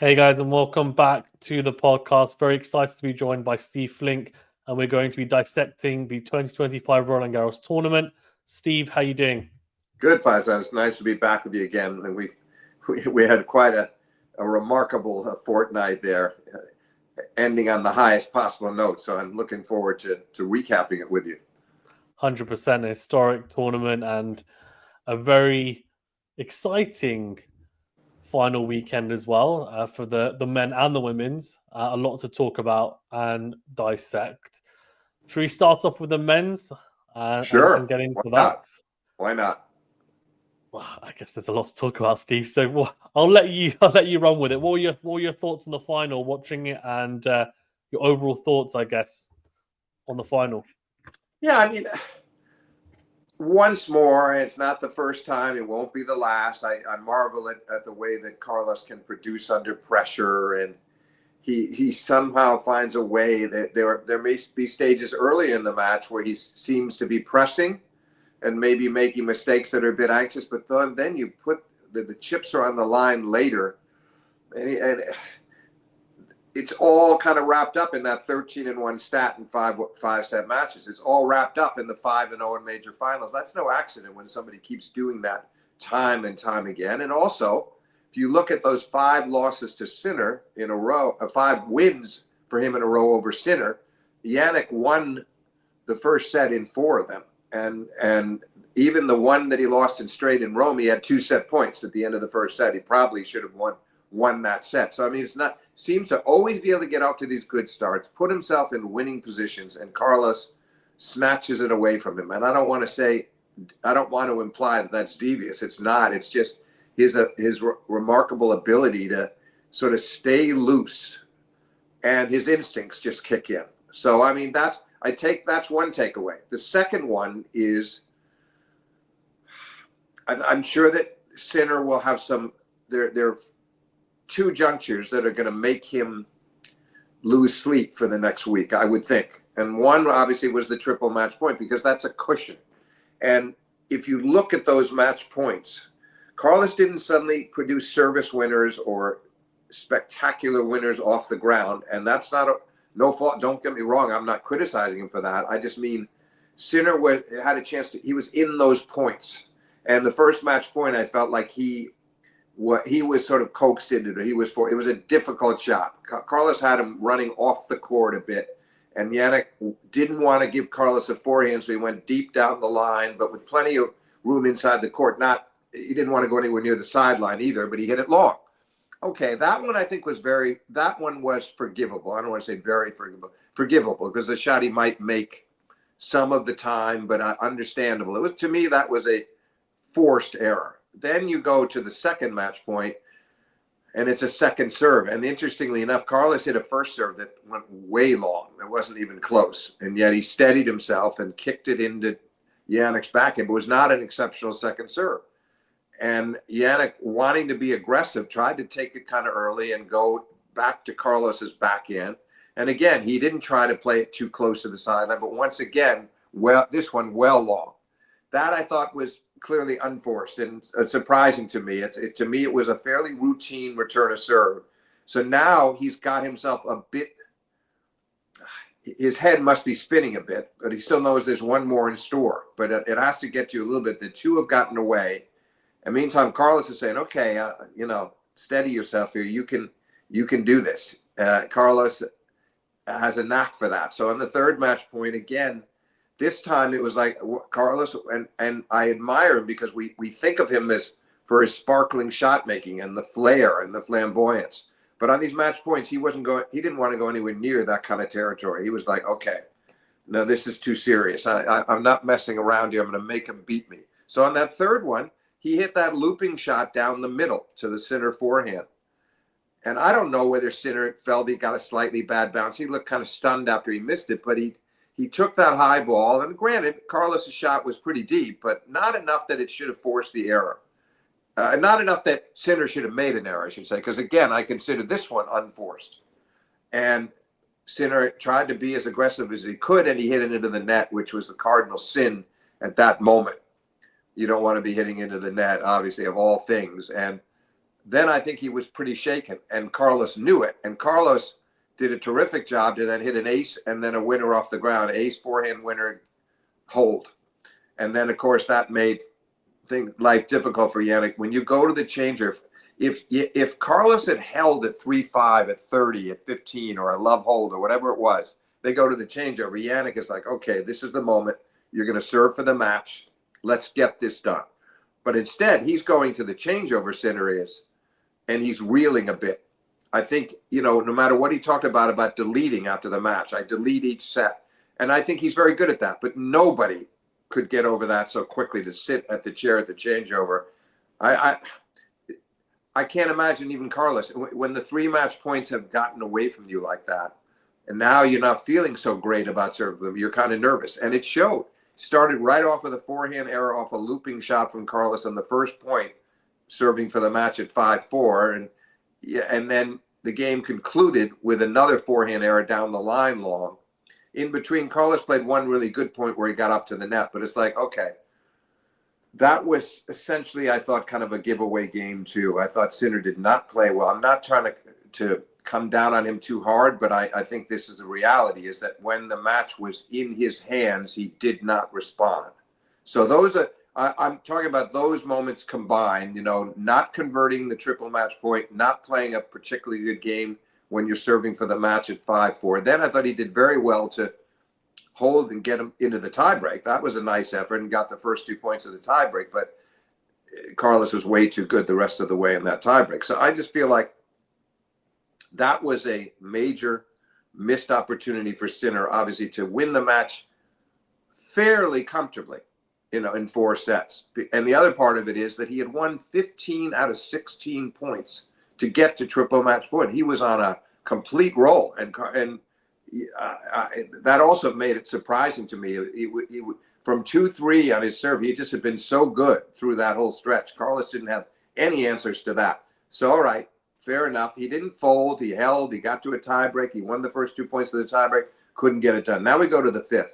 Hey guys, and welcome back to the podcast. Very excited to be joined by Steve Flink, and we're going to be dissecting the 2025 Roland Garros tournament. Steve, how you doing? Good, Faisal. It's nice to be back with you again. And we had quite a remarkable fortnight there, ending on the highest possible note. So I'm looking forward to recapping it with you. 100% a historic tournament and a very exciting final weekend as well for the men and the women's. A lot to talk about and dissect. Should we start off with the men's Sure. and get into Why that? not? Why not? Well, I guess there's a lot to talk about, Steve. So I'll let you run with it. What were your thoughts on the final, watching it, and your overall thoughts, I guess, on the final? Yeah, I mean, once more, it's not the first time. It won't be the last. I marvel at the way that Carlos can produce under pressure, and he somehow finds a way that there may be stages early in the match where he seems to be pressing and maybe making mistakes that are a bit anxious, but then you put the chips are on the line later, and it's all kind of wrapped up in that 13-1 stat in five set matches. It's all wrapped up in the 5-0 in major finals. That's no accident when somebody keeps doing that time and time again. And also, if you look at those 5 losses to Sinner in a row, 5 wins for him in a row over Sinner, Jannik won the first set in 4 of them. And even the one that he lost in straight in Rome, he had 2 set points at the end of the first set. He probably should have won that set. So I mean, seems to always be able to get off to these good starts, put himself in winning positions, and Carlos snatches it away from him. And I don't want to imply that that's devious. It's not. It's just his remarkable ability to sort of stay loose, and his instincts just kick in. So I mean, that's one takeaway. The second one is I'm sure that Sinner will have some. There are 2 junctures that are going to make him lose sleep for the next week, I would think. And one obviously was the triple match point, because that's a cushion. And if you look at those match points, Carlos didn't suddenly produce service winners or spectacular winners off the ground. And that's not no fault. Don't get me wrong. I'm not criticizing him for that. I just mean Sinner had a chance he was in those points. And the first match point, I felt like he was sort of coaxed into it. It was a difficult shot. Carlos had him running off the court a bit, and Jannik didn't want to give Carlos a forehand, so he went deep down the line, but with plenty of room inside the court. He didn't want to go anywhere near the sideline either, but he hit it long. Okay, that one I think was forgivable. I don't want to say very forgivable, because the shot he might make some of the time, but understandable. To me, that was a forced error. Then you go to the second match point, and it's a second serve. And interestingly enough, Carlos hit a first serve that went way long. It wasn't even close. And yet he steadied himself and kicked it into Jannik's backhand. But it was not an exceptional second serve. And Jannik, wanting to be aggressive, tried to take it kind of early and go back to Carlos's backhand. And again, he didn't try to play it too close to the sideline. But once again, this one well long. That I thought was clearly unforced and surprising to me. To me, it was a fairly routine return of serve. So now he's got himself a bit. His head must be spinning a bit, but he still knows there's one more in store. But it has to get you a little bit. The 2 have gotten away. And meantime, Carlos is saying, "Okay, steady yourself here. You can do this." Carlos has a knack for that. So on the third match point again. This time it was like Carlos, and I admire him because we think of him as for his sparkling shot making and the flair and the flamboyance. But on these match points, he didn't want to go anywhere near that kind of territory. He was like, okay, no, this is too serious. I'm not messing around here. I'm going to make him beat me. So on that third one, he hit that looping shot down the middle to the Sinner forehand. And I don't know whether Sinner felt he got a slightly bad bounce. He looked kind of stunned after he missed it, but he took that high ball, and granted, Carlos' shot was pretty deep, but not enough that it should have forced the error. Not enough that Sinner should have made an error, I should say, because, again, I consider this one unforced. And Sinner tried to be as aggressive as he could, and he hit it into the net, which was the cardinal sin at that moment. You don't want to be hitting into the net, obviously, of all things. And then I think he was pretty shaken, and Carlos knew it. And Carlos did a terrific job to then hit an ace and then a winner off the ground, ace forehand winner, hold. And then, of course, that made life difficult for Yannick. When you go to the changer, if Carlos had held at 3-5, at 30, at 15, or a love hold or whatever it was, they go to the changeover. Yannick is like, okay, this is the moment. You're going to serve for the match. Let's get this done. But instead, he's going to the changeover, Sinner is, and he's reeling a bit. I think, no matter what he talked about deleting after the match, I delete each set. And I think he's very good at that. But nobody could get over that so quickly, to sit at the chair at the changeover. I can't imagine even Carlos, when the 3 match points have gotten away from you like that, and now you're not feeling so great about serving them, you're kind of nervous. And it showed. Started right off with a forehand error off a looping shot from Carlos on the first point, serving for the match at 5-4. And then the game concluded with another forehand error down the line long. In between, Carlos played one really good point where he got up to the net, but it's like, okay, that was essentially, I thought, kind of a giveaway game too. I thought Sinner did not play well. I'm not trying to come down on him too hard, but I think this is the reality, is that when the match was in his hands, he did not respond. So those are, I'm talking about those moments combined, not converting the triple match point, not playing a particularly good game when you're serving for the match at 5-4. Then I thought he did very well to hold and get him into the tiebreak. That was a nice effort, and got the first 2 points of the tiebreak, but Carlos was way too good the rest of the way in that tiebreak. So I just feel like that was a major missed opportunity for Sinner, obviously, to win the match fairly comfortably, in 4 sets. And the other part of it is that he had won 15 out of 16 points to get to triple match point. He was on a complete roll, and that also made it surprising to me. He from 2-3 on his serve, he just had been so good through that whole stretch. Carlos didn't have any answers to that. So, all right, fair enough. He didn't fold. He held. He got to a tiebreak. He won the first 2 points of the tiebreak. Couldn't get it done. Now we go to the 5th.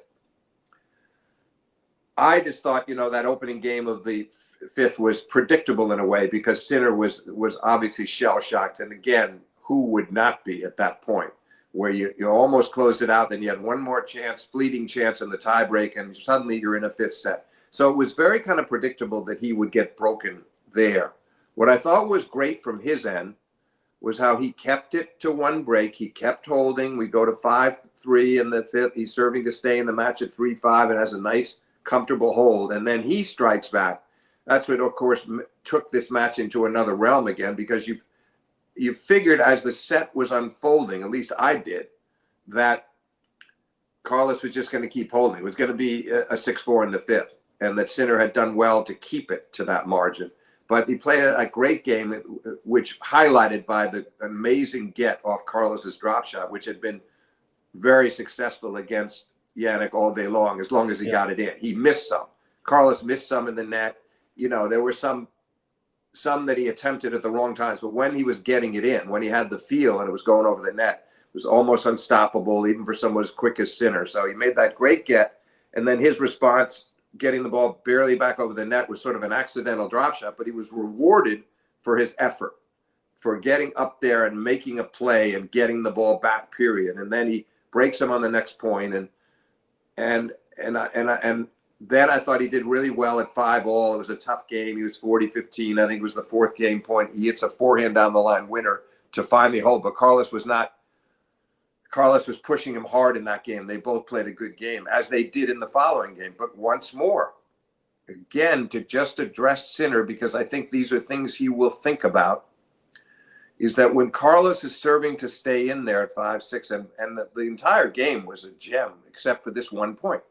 I just thought, that opening game of the 5th was predictable in a way, because Sinner was obviously shell-shocked. And again, who would not be at that point, where you almost closed it out, then you had one more chance, fleeting chance in the tiebreak, and suddenly you're in a 5th set. So it was very kind of predictable that he would get broken there. What I thought was great from his end was how he kept it to 1 break. He kept holding. We go to 5-3 in the 5th. He's serving to stay in the match at 3-5 and has a nice, comfortable hold. And then he strikes back. That's what, of course, took this match into another realm again, because you figured as the set was unfolding, at least I did, that Carlos was just going to keep holding. It was going to be a 6-4 in the 5th, and that Sinner had done well to keep it to that margin. But he played a great game, which highlighted by the amazing get off Carlos's drop shot, which had been very successful against Yannick all day long as he got it in. He missed some. Carlos missed some in the net. There were some that he attempted at the wrong times, but when he was getting it in, when he had the feel and it was going over the net, it was almost unstoppable, even for someone as quick as Sinner. So he made that great get, and then his response, getting the ball barely back over the net, was sort of an accidental drop shot, but he was rewarded for his effort, for getting up there and making a play and getting the ball back, period. And then he breaks him on the next point, and then I thought he did really well at 5-all. It was a tough game. He was 40-15. I think it was the 4th game point. He hits a forehand down the line winner to finally hold, but Carlos was pushing him hard in that game. They both played a good game, as they did in the following game. But once more, again, to just address Sinner, because I think these are things he will think about, is that when Carlos is serving to stay in there at 5-6, and the entire game was a gem, except for this 1 point.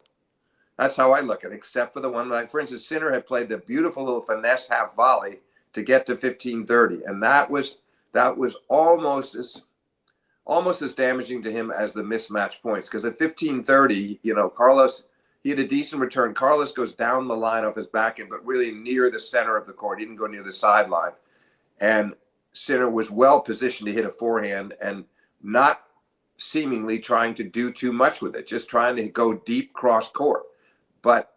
That's how I look at it, except for the one. Like, for instance, Sinner had played the beautiful little finesse half volley to get to 15-30, and that was almost as damaging to him as the mismatch points, because at 15-30, Carlos, he had a decent return. Carlos goes down the line off his backhand, but really near the center of the court. He didn't go near the sideline, and Sinner was well positioned to hit a forehand and not seemingly trying to do too much with it, just trying to go deep cross court. But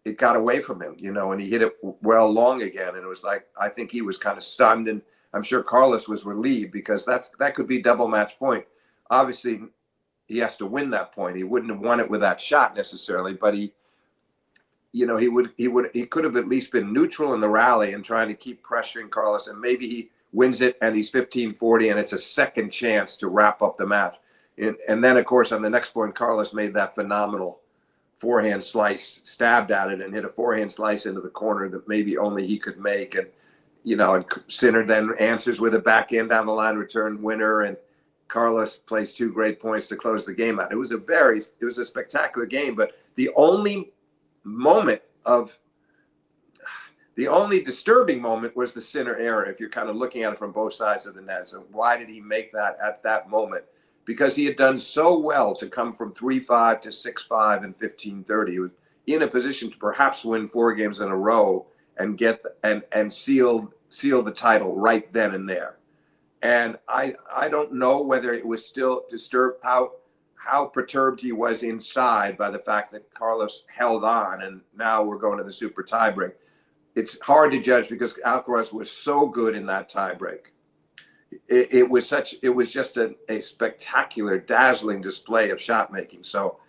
it got away from him, and he hit it well long again. And it was like, I think he was kind of stunned. And I'm sure Carlos was relieved because that could be double match point. Obviously, he has to win that point. He wouldn't have won it with that shot necessarily, but he could have at least been neutral in the rally and trying to keep pressuring Carlos, and maybe he wins it and he's 15-40 and it's a second chance to wrap up the match. And then, of course, on the next point, Carlos made that phenomenal forehand slice, stabbed at it and hit a forehand slice into the corner that maybe only he could make. And, and Sinner then answers with a backhand down the line return winner, and Carlos plays 2 great points to close the game out. It was a spectacular game, but the only disturbing moment was the Sinner error, if you're kind of looking at it from both sides of the net. So why did he make that at that moment? Because he had done so well to come from 3-5 to 6-5 and 15-30. He was in a position to perhaps win 4 games in a row and get and seal the title right then and there. And I don't know whether it was still disturbed how perturbed he was inside by the fact that Carlos held on, and now we're going to the super tiebreak. It's hard to judge because Alcaraz was so good in that tiebreak. It was just a spectacular, dazzling display of shot making. So,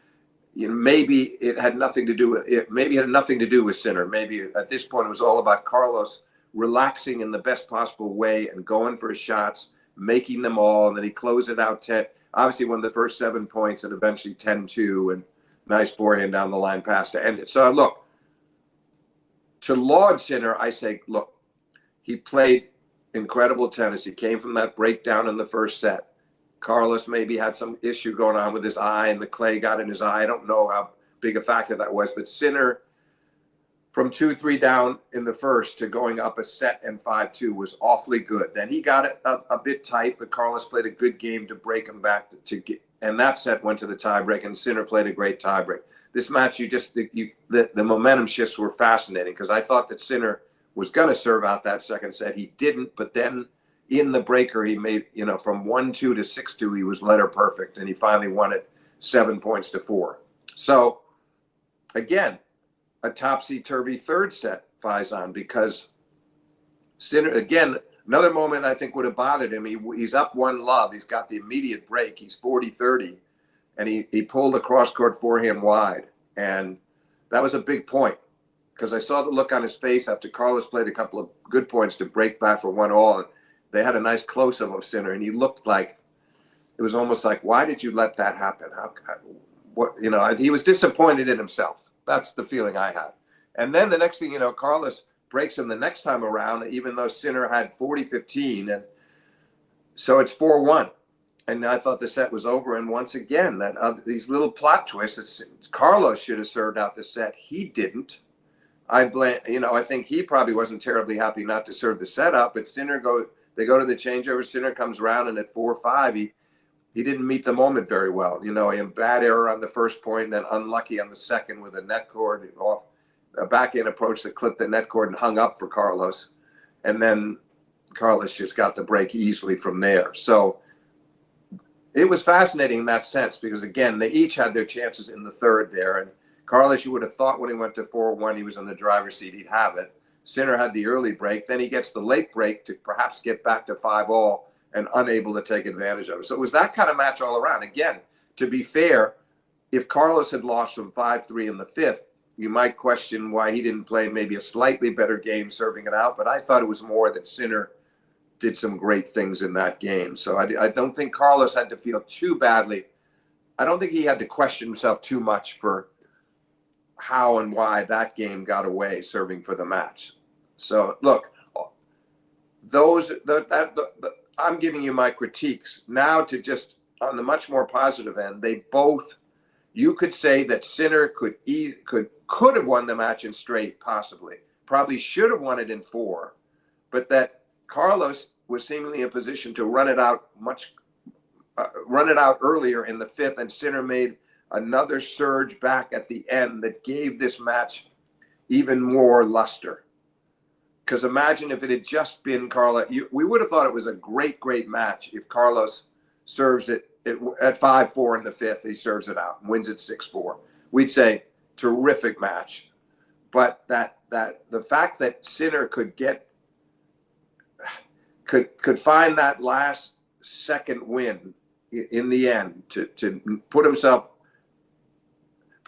maybe it had nothing to do with it. Maybe it had nothing to do with Sinner. Maybe at this point it was all about Carlos relaxing in the best possible way and going for his shots, making them all, and then he closed it out 10. Obviously won the first 7 points and eventually 10-2, and nice forehand down the line pass to end it. So look, to laud Sinner, I say, look, he played incredible tennis. He came from that breakdown in the first set. Carlos maybe had some issue going on with his eye, and the clay got in his eye. I don't know how big a factor that was, but Sinner, from 2-3 down in the first to going up a set and 5-2 was awfully good. Then he got it a bit tight, but Carlos played a good game to break him back to get, and that set went to the tiebreak, and Sinner played a great tiebreak. This match, the momentum shifts were fascinating because I thought that Sinner was going to serve out that second set. He didn't, but then in the breaker, he made, from 1-2 to 6-2, he was letter perfect, and he finally won it 7 points to 4. So again, a topsy-turvy third set, Faizan, because Sinner, again, another moment I think would have bothered him. He's up 1-love. He's got the immediate break. He's 40-30, and he pulled a cross-court forehand wide. And that was a big point because I saw the look on his face after Carlos played a couple of good points to break back for 1-all. And they had a nice close-up of Sinner, and he looked like, it was almost like, why did you let that happen? He was disappointed in himself. That's the feeling I had. And then the next thing you know, Carlos breaks him the next time around, even though Sinner had 40-15. And so it's 4-1. And I thought the set was over. And once again, these little plot twists, Carlos should have served out the set. He didn't. I think he probably wasn't terribly happy not to serve the set up. But they go to the changeover. Sinner comes around, and at 4-5, he didn't meet the moment very well. He had bad error on the first point, then unlucky on the second with a net cord off a backhand approach that clipped the net cord and hung up for Carlos. And then Carlos just got the break easily from there. So it was fascinating in that sense because, again, they each had their chances in the third there. And Carlos, you would have thought when he went to 4-1, he was in the driver's seat. He'd have it. Sinner had the early break. Then he gets the late break to perhaps get back to 5-all. And unable to take advantage of it. So it was that kind of match all around. Again, to be fair, if Carlos had lost from 5-3 in the fifth, you might question why he didn't play maybe a slightly better game serving it out. But I thought it was more that Sinner did some great things in that game. So I don't think Carlos had to feel too badly. I don't think he had to question himself too much for how and why that game got away serving for the match. So look, I'm giving you my critiques now to just on the much more positive end. You could say that Sinner could have won the match in straight, possibly, probably should have won it in 4, but that Carlos was seemingly in a position to run it out earlier in the fifth, and Sinner made another surge back at the end that gave this match even more luster. Because imagine if it had just been Carlos. We would have thought it was a great, great match if Carlos serves it at 5-4 in the fifth. He serves it out and wins it 6-4. We'd say terrific match. But the fact that Sinner could get could find that last second win in the end to put himself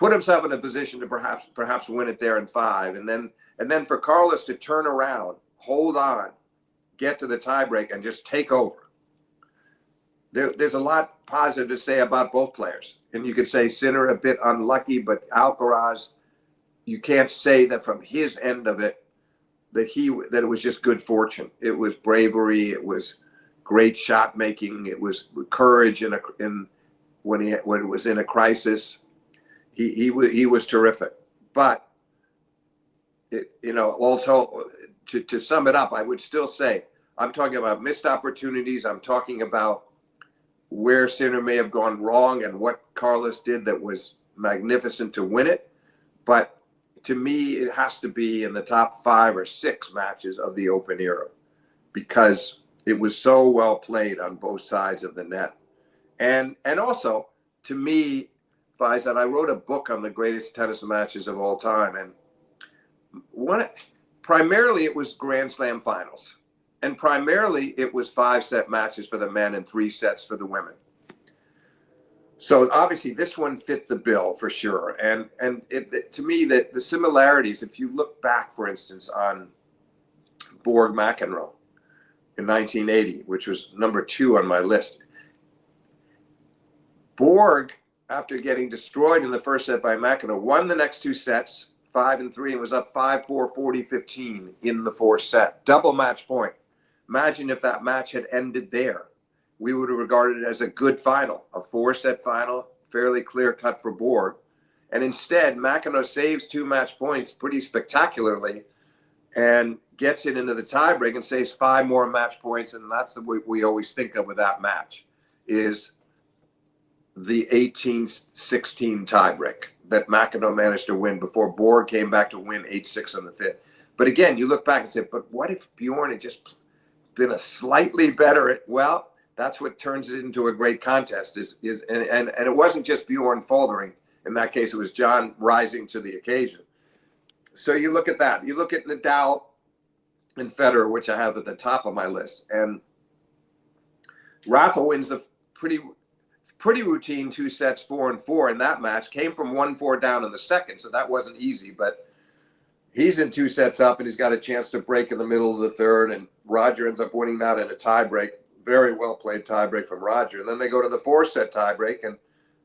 in a position to perhaps win it there in 5, and then for Carlos to turn around, hold on, get to the tiebreak, and just take over. There's a lot positive to say about both players, and you could say Sinner a bit unlucky, but Alcaraz, you can't say that from his end of it that it was just good fortune. It was bravery. It was great shot making. It was courage when it was in a crisis. He was terrific. But all told, to sum it up, I would still say I'm talking about missed opportunities. I'm talking about where Sinner may have gone wrong and what Carlos did that was magnificent to win it. But to me, it has to be in the top 5 or 6 matches of the Open era, because it was so well played on both sides of the net. And also, to me, Faizan, I wrote a book on the greatest tennis matches of all time, and primarily it was Grand Slam finals. And primarily it was 5-set matches for the men and 3 sets for the women. So obviously this one fit the bill for sure. And to me, the similarities, if you look back, for instance, on Borg-McEnroe in 1980, which was number 2 on my list. Borg, after getting destroyed in the first set by McEnroe, won the next 2 sets, 5 and 3, and was up 5-4, 40-15 in the 4th set. Double match point. Imagine if that match had ended there. We would have regarded it as a good final, a 4-set final, fairly clear cut for Borg. And instead, McEnroe saves 2 match points pretty spectacularly and gets it into the tiebreak and saves 5 more match points. And that's the way we always think of with that match, is the 18-16 tiebreak that McEnroe managed to win before Borg came back to win 8-6 in the 5th. But again, you look back and say, but what if Bjorn had just been a slightly better well, that's what turns it into a great contest and it wasn't just Bjorn faltering. In that case, it was John rising to the occasion. So you look at that. You look at Nadal and Federer, which I have at the top of my list, and Rafa wins the pretty routine 2 sets, 4-4 in that match. Came from 1-4 down in the second, so that wasn't easy, but he's in 2 sets up, and he's got a chance to break in the middle of the 3rd, and Roger ends up winning that in a tiebreak. Very well played tiebreak from Roger. And then they go to the 4-set tiebreak, and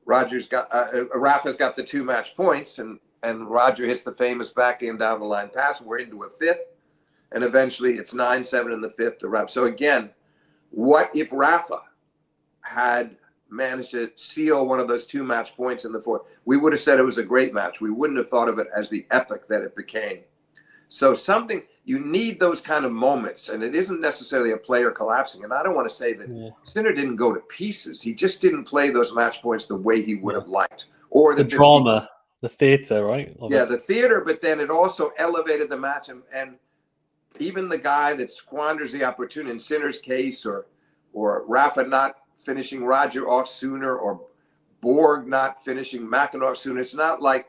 Rafa's got the 2 match points, and Roger hits the famous backhand down the line pass. We're into a 5th, and eventually it's 9-7 in the 5th to wrap. So again, what if Rafa had managed to seal one of those 2 match points in the 4th? We would have said it was a great match. We wouldn't have thought of it as the epic that it became. So you need those kind of moments, and it isn't necessarily a player collapsing. And I don't want to say that Sinner didn't go to pieces. He just didn't play those match points the way he would have liked. Or the drama, the theater, right? The theater, but then it also elevated the match. And even the guy that squanders the opportunity, in Sinner's case, or Rafa not finishing Roger off sooner, or Borg not finishing McEnroe off sooner, it's not like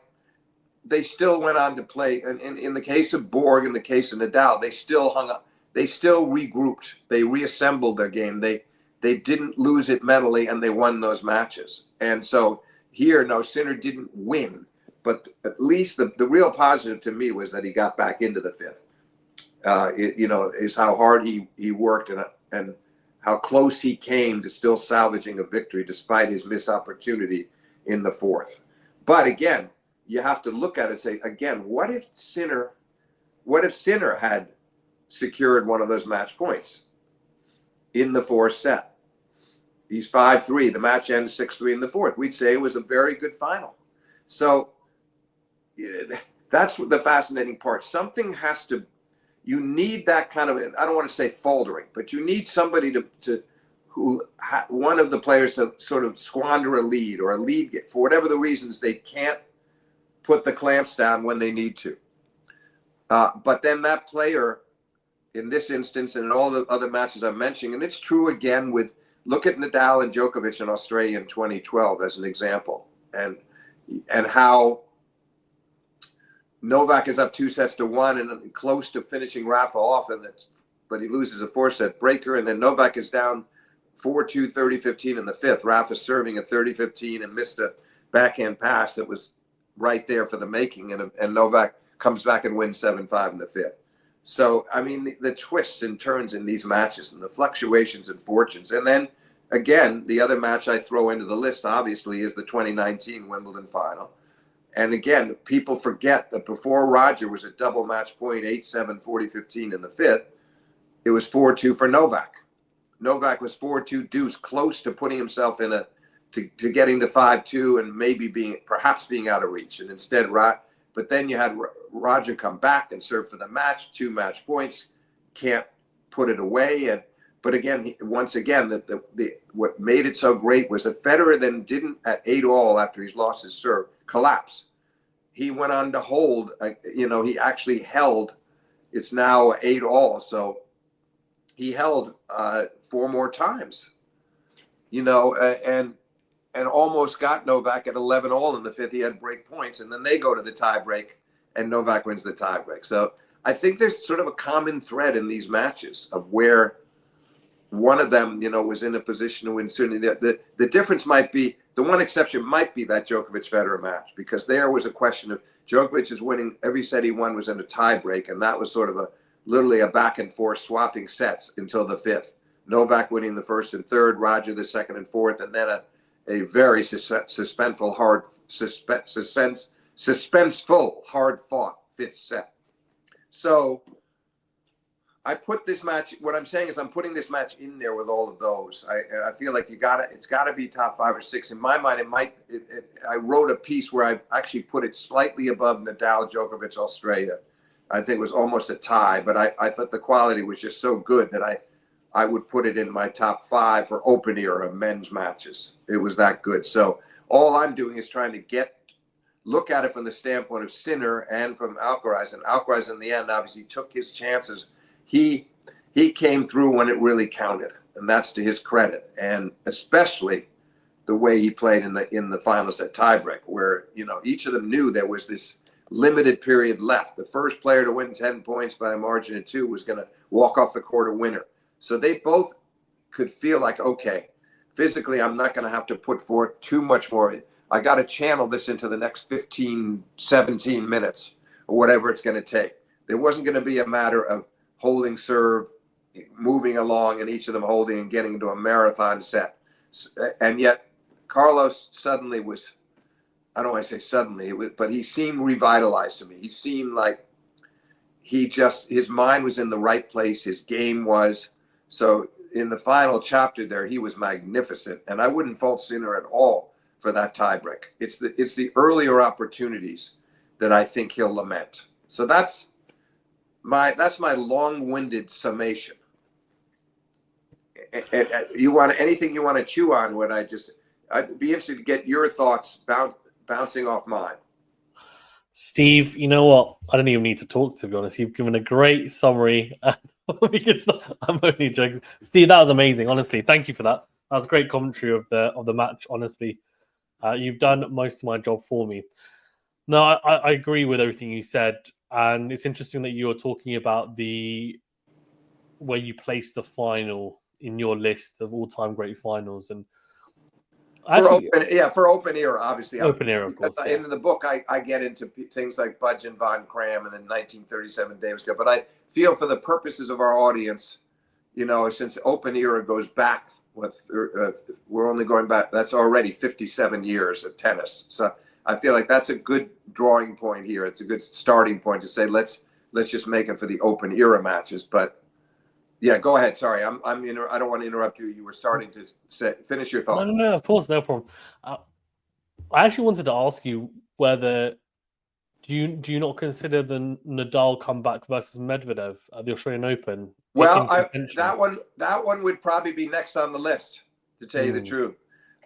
they still went on to play. And in the case of Borg, in the case of Nadal, they still hung up. They still regrouped. They reassembled their game. They didn't lose it mentally, and they won those matches. And so here, no, Sinner didn't win, but at least the real positive to me was that he got back into the 5th. Is how hard he worked and how close he came to still salvaging a victory despite his missed opportunity in the 4th. But again, you have to look at it and say, again, what if Sinner had secured one of those match points in the 4th set? He's 5-3. The match ends 6-3 in the 4th. We'd say it was a very good final. So that's the fascinating part. Something has to, you need that kind of, I don't want to say faltering, but you need somebody one of the players to sort of squander a lead, or a lead, for whatever the reasons they can't put the clamps down when they need to. But then that player, in this instance and in all the other matches I'm mentioning, and it's true again look at Nadal and Djokovic in Australia in 2012 as an example, and how Novak is up 2-1 and close to finishing Rafa off in the but he loses a 4-set breaker, and then Novak is down 4-2, 30-15 in the fifth. Rafa serving at 30-15 and missed a backhand pass that was right there for the making, and Novak comes back and wins 7-5 in the fifth. So, I mean, the twists and turns in these matches and the fluctuations and fortunes. And then, again, the other match I throw into the list, obviously, is the 2019 Wimbledon final. And again, people forget that before Roger was at double match point 8-7, 40-15 in the fifth, it was 4-2 for Novak. Novak was 4-2 deuce, close to putting himself in to getting to 5-2 and maybe perhaps being out of reach. And instead, but then you had Roger come back and serve for the match, 2 match points, can't put it away. But again, once again, what made it so great was that Federer then didn't, at 8-all after he's lost his serve, collapse. He went on to hold, he actually held. It's now 8-all, so he held 4 more times, and almost got Novak at 11-all in the fifth. He had break points, and then they go to the tie break, and Novak wins the tie break. So I think there's sort of a common thread in these matches of where one of them, was in a position to win soon. The difference might be, the one exception might be that Djokovic-Federer match, because there was a question of Djokovic is winning every set he won was in a tie break, and that was sort of literally a back and forth swapping sets until the fifth. Novak winning the first and third, Roger the second and fourth, and then a very suspenseful, hard fought fifth set. So I put this match, what I'm saying is I'm putting this match in there with all of those. I feel like it's got to be top 5 or 6. In my mind, I wrote a piece where I actually put it slightly above Nadal, Djokovic, Australia. I think it was almost a tie, but I thought the quality was just so good that I would put it in my top 5 for open era men's matches. It was that good. So all I'm doing is trying to look at it from the standpoint of Sinner and from Alcaraz. And Alcaraz, in the end, obviously took his chances. He came through when it really counted, and that's to his credit. And especially the way he played in the final set tiebreak, where each of them knew there was this limited period left. The first player to win 10 points by a margin of 2 was going to walk off the court a winner. So they both could feel like, okay, physically, I'm not going to have to put forth too much more. I got to channel this into the next 15, 17 minutes or whatever it's going to take. There wasn't going to be a matter of holding serve, moving along, and each of them holding and getting into a marathon set. And yet Carlos suddenly was, I don't want to say suddenly, but he seemed revitalized to me. He seemed like his mind was in the right place. His game was. So in the final chapter there, he was magnificent. And I wouldn't fault Sinner at all for that tiebreak. It's the earlier opportunities that I think he'll lament. So that's my long-winded summation. You want anything you want to chew on? I'd be interested to get your thoughts bouncing off mine. Steve, you know what? I don't even need to talk, to be honest. You've given a great summary. We can stop. I'm only joking. Steve, that was amazing. Honestly, thank you for that. That was a great commentary of the match. Honestly, you've done most of my job for me. No, I agree with everything you said, and it's interesting that you were talking about where you place the final in your list of all-time great finals, and for open era, obviously. Open era, of course. In the book, I get into things like Budge and Von Cram and then 1937 Davis Cup. But I feel for the purposes of our audience, since open era goes back, we're only going back, that's already 57 years of tennis. So I feel like that's a good drawing point here. It's a good starting point to say, let's just make it for the open era matches. But yeah, go ahead. Sorry, I don't want to interrupt you. You were starting to finish your thought. No, of course, no problem. I actually wanted to ask you whether do you not consider the Nadal comeback versus Medvedev at the Australian Open? Well, that one would probably be next on the list, to tell you the truth.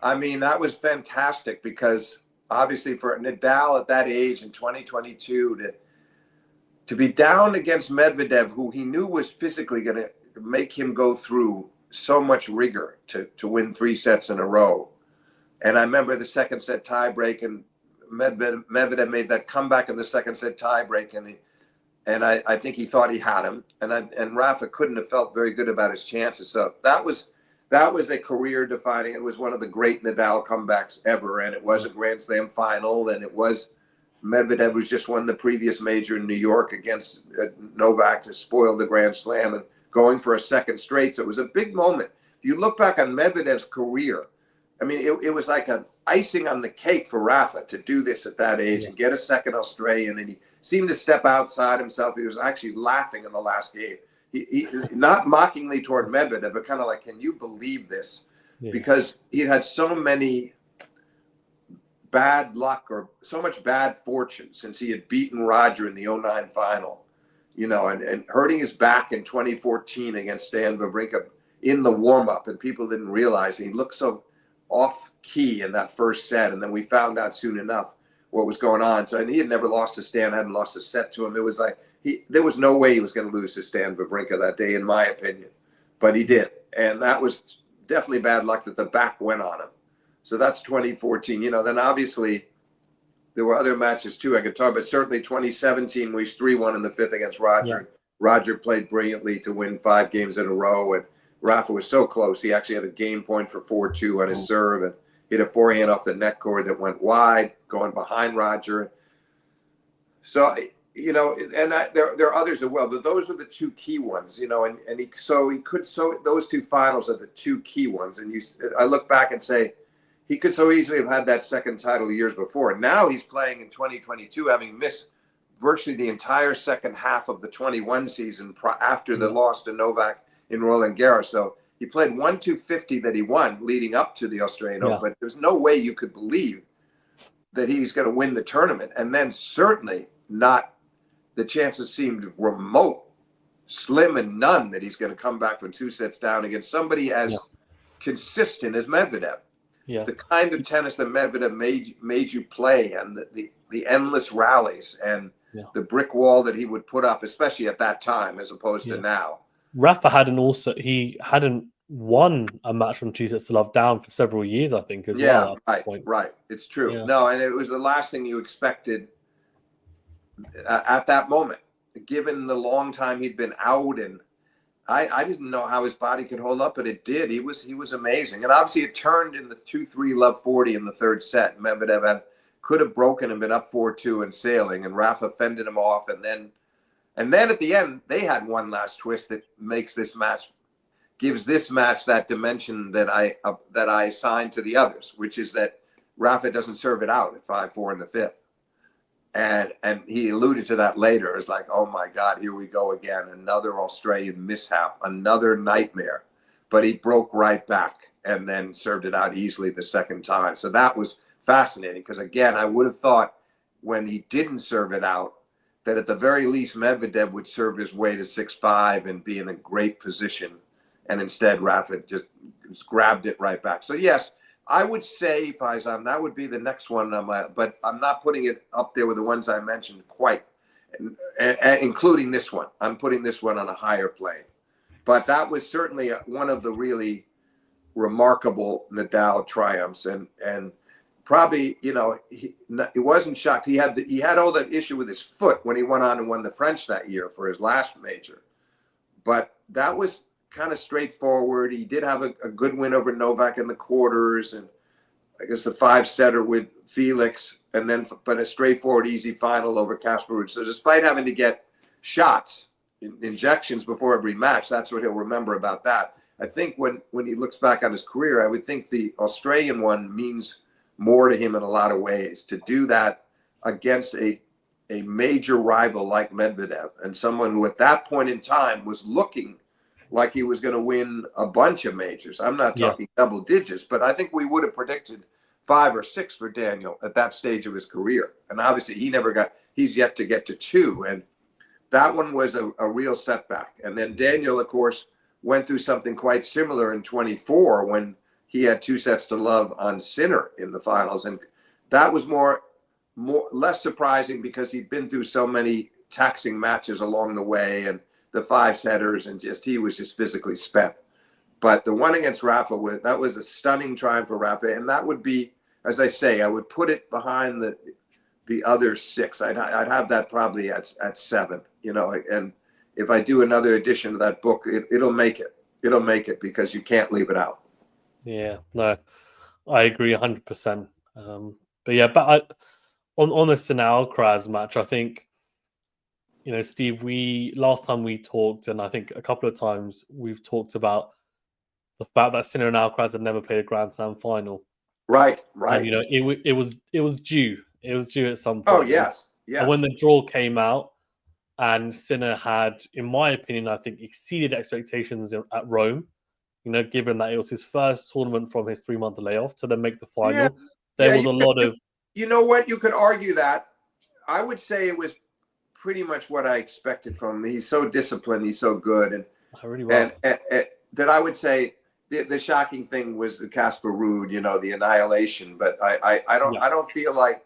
I mean, that was fantastic because obviously for Nadal at that age in 2022 to be down against Medvedev, who he knew was physically going to make him go through so much rigor to win 3 sets in a row. And I remember the second set tiebreak, and Medvedev made that comeback in the second set tiebreak, And I think he thought he had him, and Rafa couldn't have felt very good about his chances. So that was a career defining. It was one of the great Nadal comebacks ever, and it was a Grand Slam final, and it was Medvedev, who's just won the previous major in New York against Novak to spoil the Grand Slam and going for a second straight. So it was a big moment. If you look back on Medvedev's career, I mean, it was like an icing on the cake for Rafa to do this at that age and get a second Australian. And he seemed to step outside himself. He was actually laughing in the last game. He not mockingly toward Medvedev, but kind of like, can you believe this? Yeah. Because he had so many bad luck or so much bad fortune since he had beaten Roger in the 09 final, and hurting his back in 2014 against Stan Wawrinka in the warm-up, and people didn't realize he looked so off key in that first set, and then we found out soon enough what was going on. So, and he had never lost to Stan, hadn't lost a set to him. It was like there was no way he was going to lose to Stan Wawrinka that day, in my opinion, but he did, and that was definitely bad luck that the back went on him. So that's 2014. Then obviously there were other matches too I could talk about. Certainly 2017, we 3-1 in the fifth against Roger. Yeah. Roger played brilliantly to win 5 games in a row, and Rafa was so close. He actually had a game point for 4-2 on his serve, and he had a forehand off the net cord that went wide, going behind Roger. So, there are others as well, but those were the 2 key ones, those 2 finals are the 2 key ones. And I look back and say, he could so easily have had that second title years before. And now he's playing in 2022, having missed virtually the entire second half of the 21 season after the loss to Novak in Roland Garros. So he played 1-250 that he won leading up to the Australian Open, but there's no way you could believe that he's going to win the tournament. And then certainly not, the chances seemed remote, slim and none that he's going to come back from 2 sets down against somebody as consistent as Medvedev. Yeah. The kind of tennis that Medvedev made you play, and the endless rallies and the brick wall that he would put up, especially at that time as opposed to now. Rafa hadn't won a match from 2 sets to love down for several years, I think, as well. Right. It's true. Yeah. No, and it was the last thing you expected at that moment, given the long time he'd been out, and I didn't know how his body could hold up, but it did. He was amazing, and obviously it turned in the 2-3 love 40 in the third set. Medvedev could have broken and been up 4-2 and sailing, and Rafa fended him off, and then at the end they had one last twist that gives this match that dimension that I assigned to the others, which is that Rafa doesn't serve it out at 5-4 in the fifth. And he alluded to that later. It's like, oh my God, here we go again. Another Australian mishap, another nightmare. But he broke right back and then served it out easily the second time. So that was fascinating, because again, I would have thought when he didn't serve it out that at the very least Medvedev would serve his way to 6-5 and be in a great position. And instead, Rafa just grabbed it right back. So yes, I would say, Faizan, that would be the next one on but I'm not putting it up there with the ones I mentioned quite, including this one. I'm putting this one on a higher plane. But that was certainly one of the really remarkable Nadal triumphs, and probably, he wasn't shocked. He had all that issue with his foot when he went on and won the French that year for his last major, but that was kind of straightforward. He did have a good win over Novak in the quarters, and I guess the 5-setter with Felix, and then but a straightforward, easy final over Casper Ruud. So despite having to get shots, injections before every match, that's what he'll remember about that. I think when he looks back on his career, I would think the Australian one means more to him in a lot of ways. To do that against a major rival like Medvedev, and someone who at that point in time was looking like he was going to win a bunch of majors. I'm not talking double digits, but I think we would have predicted 5 or 6 for Daniel at that stage of his career. And obviously he's yet to get to 2. And that one was a real setback. And then Daniel, of course, went through something quite similar in 24 when he had 2 sets to love on Sinner in the finals. And that was less surprising because he'd been through so many taxing matches along the way, and the 5-setters, and he was just physically spent. But the one against Rafa, that was a stunning triumph for Rafa. And that would be, as I say, I would put it behind the other 6. I'd have that probably at 7. And if I do another edition of that book, it'll make it. It'll make it because you can't leave it out. Yeah, no, I agree 100%. But yeah, on the Sinner Alcaraz match, I think, Steve, last time we talked, and I think a couple of times we've talked about the fact that Sinner and Alcaraz had never played a Grand Slam final. Right. And it was due. It was due at some Oh point. yes. And when the draw came out, and Sinner had, in my opinion, I think exceeded expectations at Rome. Given that it was his first tournament from his 3-month layoff to then make the final, there was a lot of. You know what? You could argue that. I would say it was pretty much what I expected from him. He's so disciplined. He's so good, and really well. And that I would say the shocking thing was the Casper Ruud, the annihilation. But I don't feel like.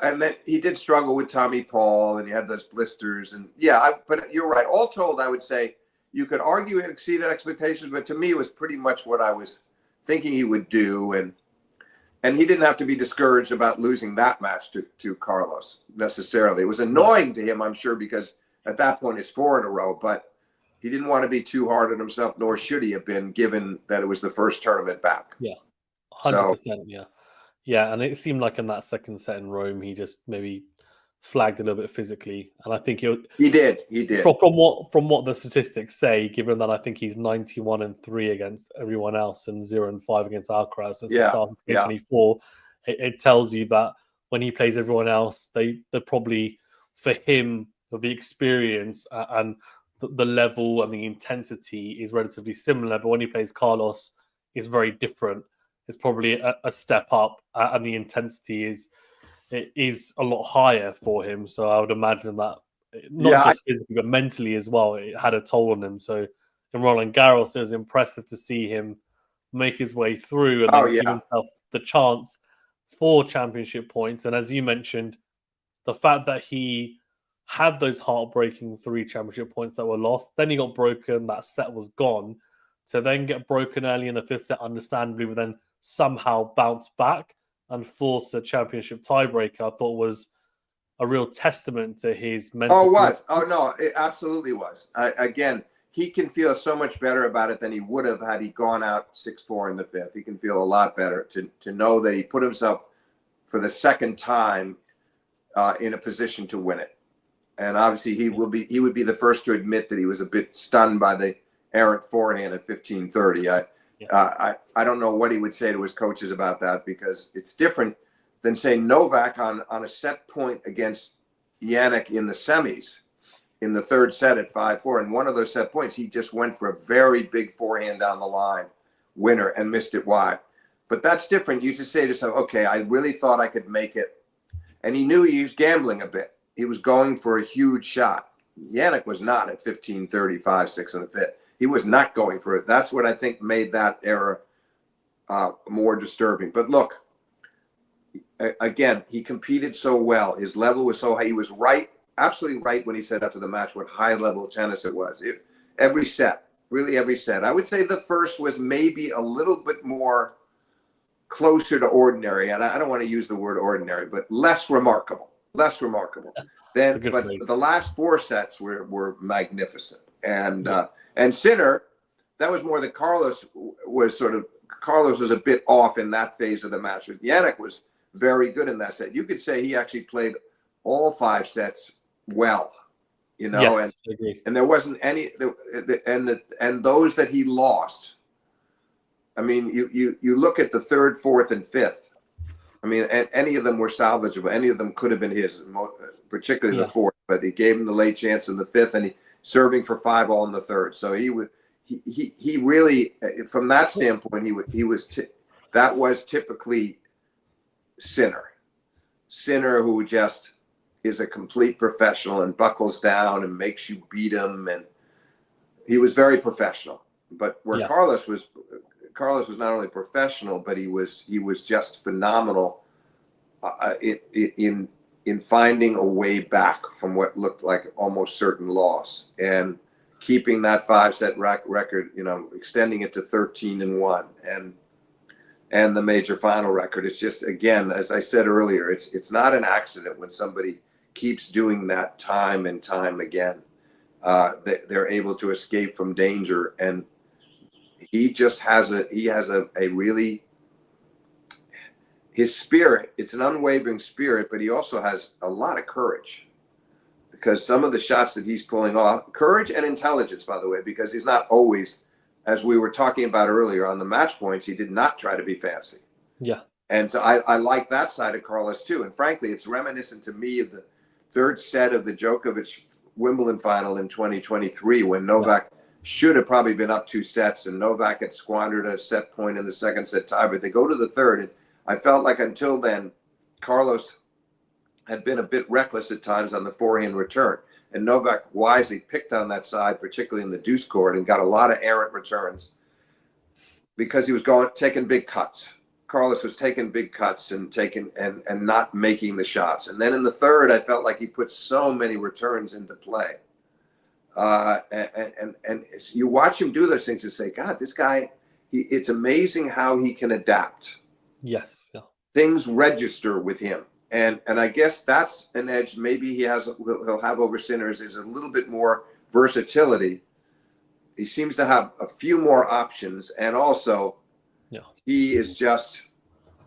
And then he did struggle with Tommy Paul, and he had those blisters, and but you're right. All told, I would say you could argue it exceeded expectations, but to me, it was pretty much what I was thinking he would do, and he didn't have to be discouraged about losing that match to Carlos necessarily. It was annoying to him, I'm sure, because at that point it's 4 in a row, but he didn't want to be too hard on himself, nor should he have been, given that it was the first tournament back. Yeah, 100%. Yeah, and it seemed like in that second set in Rome, he just maybe flagged a little bit physically, and I think he did. From what the statistics say, given that I think he's 91-3 against everyone else and 0-5 against Alcaraz since the start of 2024, it tells you that when he plays everyone else, they're probably, for him, the experience and the level and the intensity is relatively similar, but when he plays Carlos, it's very different. It's probably a step up, and the intensity is a lot higher for him. So I would imagine that not just physically, but mentally as well, it had a toll on him. So in Roland Garros, it was impressive to see him make his way through and then give himself the chance for championship points. And as you mentioned, the fact that he had those heartbreaking 3 championship points that were lost, then he got broken, that set was gone. To then get broken early in the 5th set, understandably, but then somehow bounce back and force a championship tiebreaker, I thought was a real testament to his mental. Oh, it was. Oh, no, it absolutely was. Again, he can feel so much better about it than he would have had he gone out 6-4 in the 5th. He can feel a lot better to know that he put himself for the second time in a position to win it. And obviously, he would be the first to admit that he was a bit stunned by the errant forehand at 15-30. I don't know what he would say to his coaches about that, because it's different than, say, Novak on a set point against Jannik in the semis in the 3rd set at 5-4. And one of those set points, he just went for a very big forehand down the line, winner, and missed it wide. But that's different. You just say to yourself, okay, I really thought I could make it. And he knew he was gambling a bit. He was going for a huge shot. Jannik was not at 15-30, 5-6 in the 5th. He was not going for it. That's what I think made that error more disturbing. But look, again, he competed so well. His level was so high. He was right, absolutely right when he said after the match what high-level tennis it was. Every set, really every set. I would say the first was maybe a little bit more closer to ordinary. And I don't want to use the word ordinary, but less remarkable. But the last 4 sets were magnificent. And Sinner, that was more that Carlos was a bit off in that phase of the match. But Jannik was very good in that set. You could say he actually played all 5 sets well, Yes, I agree. And there wasn't any, and those that he lost. I mean, you look at the 3rd, 4th, and 5th. I mean, any of them were salvageable. Any of them could have been his, particularly the 4th. But he gave him the late chance in the 5th, and he serving for 5-all in the 3rd. So he really, from that standpoint, that was typically Sinner who just is a complete professional and buckles down and makes you beat him, and he was very professional. But where Carlos was not only professional, but he was just phenomenal in finding a way back from what looked like almost certain loss and keeping that 5-set record, extending it to 13-1. and the major final record. It's just, again, as I said earlier, it's not an accident when somebody keeps doing that time and time again. They're able to escape from danger, and he has a really, his spirit, it's an unwavering spirit, but he also has a lot of courage, because some of the shots that he's pulling off, courage and intelligence, by the way, because he's not always, as we were talking about earlier on the match points, he did not try to be fancy. Yeah. And so I like that side of Carlos too. And frankly, it's reminiscent to me of the third set of the Djokovic Wimbledon final in 2023, when Novak should have probably been up 2 sets, and Novak had squandered a set point in the second set tie, but they go to the third. And I felt like until then, Carlos had been a bit reckless at times on the forehand return. And Novak wisely picked on that side, particularly in the deuce court, and got a lot of errant returns because he was taking big cuts. Carlos was taking big cuts and not making the shots. And then in the third, I felt like he put so many returns into play. And you watch him do those things and say, God, this guy, it's amazing how he can adapt. Yes. Yeah. Things register with him. And I guess that's an edge maybe he'll have over Sinners, is a little bit more versatility. He seems to have a few more options, and also he is just,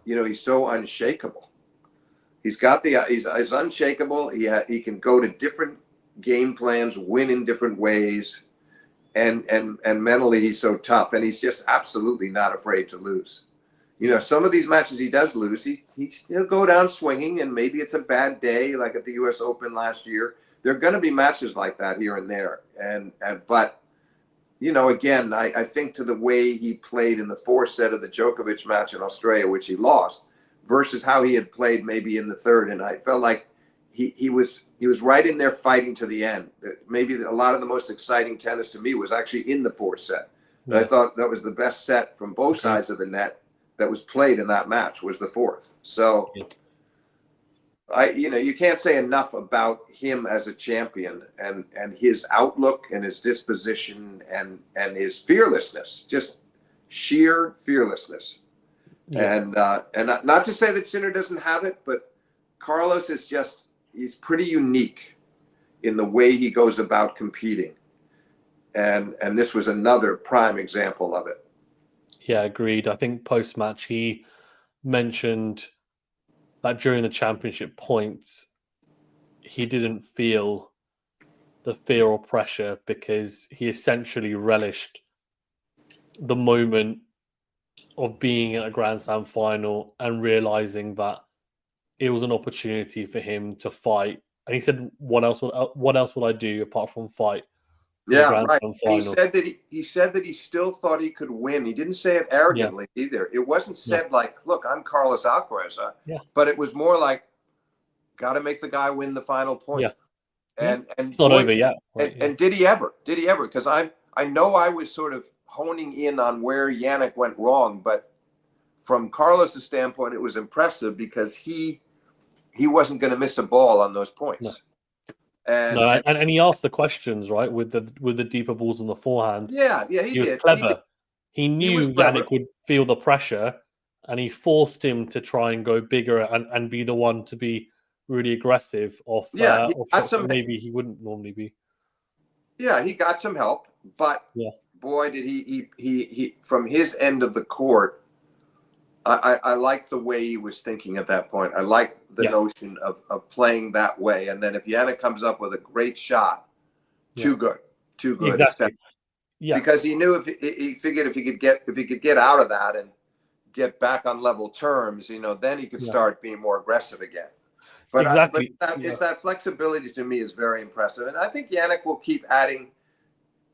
he's so unshakable. He's unshakable. He can go to different game plans, win in different ways, and mentally he's so tough, and he's just absolutely not afraid to lose. Some of these matches he does lose, he'll go down swinging, and maybe it's a bad day, like at the U.S. Open last year. There are going to be matches like that here and there, but again, I think to the way he played in the 4th set of the Djokovic match in Australia, which he lost, versus how he had played maybe in the third, and I felt like he was right in there fighting to the end. Maybe a lot of the most exciting tennis to me was actually in the 4th set. But I thought that was the best set from both sides of the net that was played in that match, was the 4th. So you can't say enough about him as a champion, and his outlook and his disposition and his fearlessness, just sheer fearlessness. And not to say that Sinner doesn't have it, but Carlos is he's pretty unique in the way he goes about competing. And this was another prime example of it. Yeah, agreed. I think post-match he mentioned that during the championship points, he didn't feel the fear or pressure because he essentially relished the moment of being at a Grand Slam final and realizing that it was an opportunity for him to fight. And he said, "What else would I do apart from fight?" Yeah, right. He said that he still thought he could win. He didn't say it arrogantly either. It wasn't said like, "Look, I'm Carlos Alcaraz," but it was more like, "Got to make the guy win the final point." And it's not over yet. Right? And did he ever? Did he ever? Because I know I was sort of honing in on where Jannik went wrong, but from Carlos's standpoint, it was impressive because he wasn't going to miss a ball on those points. No. And he asked the questions, right, with the deeper balls on the forehand. Yeah, he was did. clever. He knew Jannik would feel the pressure, and he forced him to try and go bigger and be the one to be really aggressive off shots that maybe he wouldn't normally be. Yeah, he got some help, but boy, did he from his end of the court. I like the way he was thinking at that point. I like the notion of playing that way. And then if Jannik comes up with a great shot, too good. Exactly. Because he knew he figured if he could get out of that and get back on level terms, then he could start being more aggressive again. But that flexibility to me is very impressive. And I think Jannik will keep adding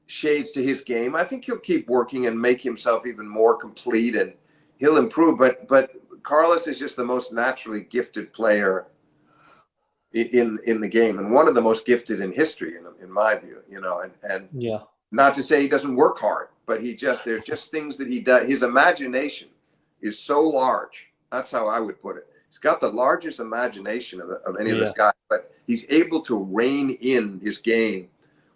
shades to his game. I think he'll keep working and make himself even more complete, and he'll improve, but Carlos is just the most naturally gifted player in the game, and one of the most gifted in history, in my view. And not to say he doesn't work hard, but there's just things that he does. His imagination is so large. That's how I would put it. He's got the largest imagination of any of those guys, but he's able to rein in his game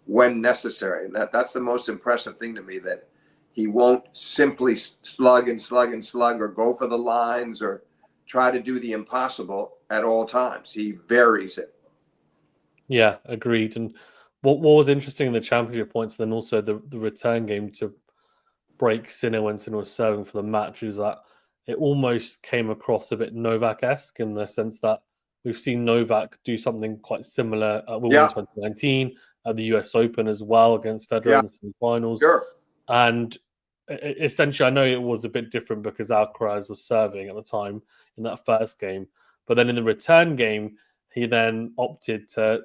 when necessary, and that's the most impressive thing to me. That He won't simply slug and slug and slug or go for the lines or try to do the impossible at all times. He varies it. Yeah, agreed. And what was interesting in the championship points, then also the return game to break Sinner when Sinner was serving for the match, is that it almost came across a bit Novak-esque in the sense that we've seen Novak do something quite similar at Wimbledon 2019, at the US Open as well against Federer in the semi-finals. Sure. And essentially, I know it was a bit different because Alcaraz was serving at the time in that first game. But then in the return game, he then opted to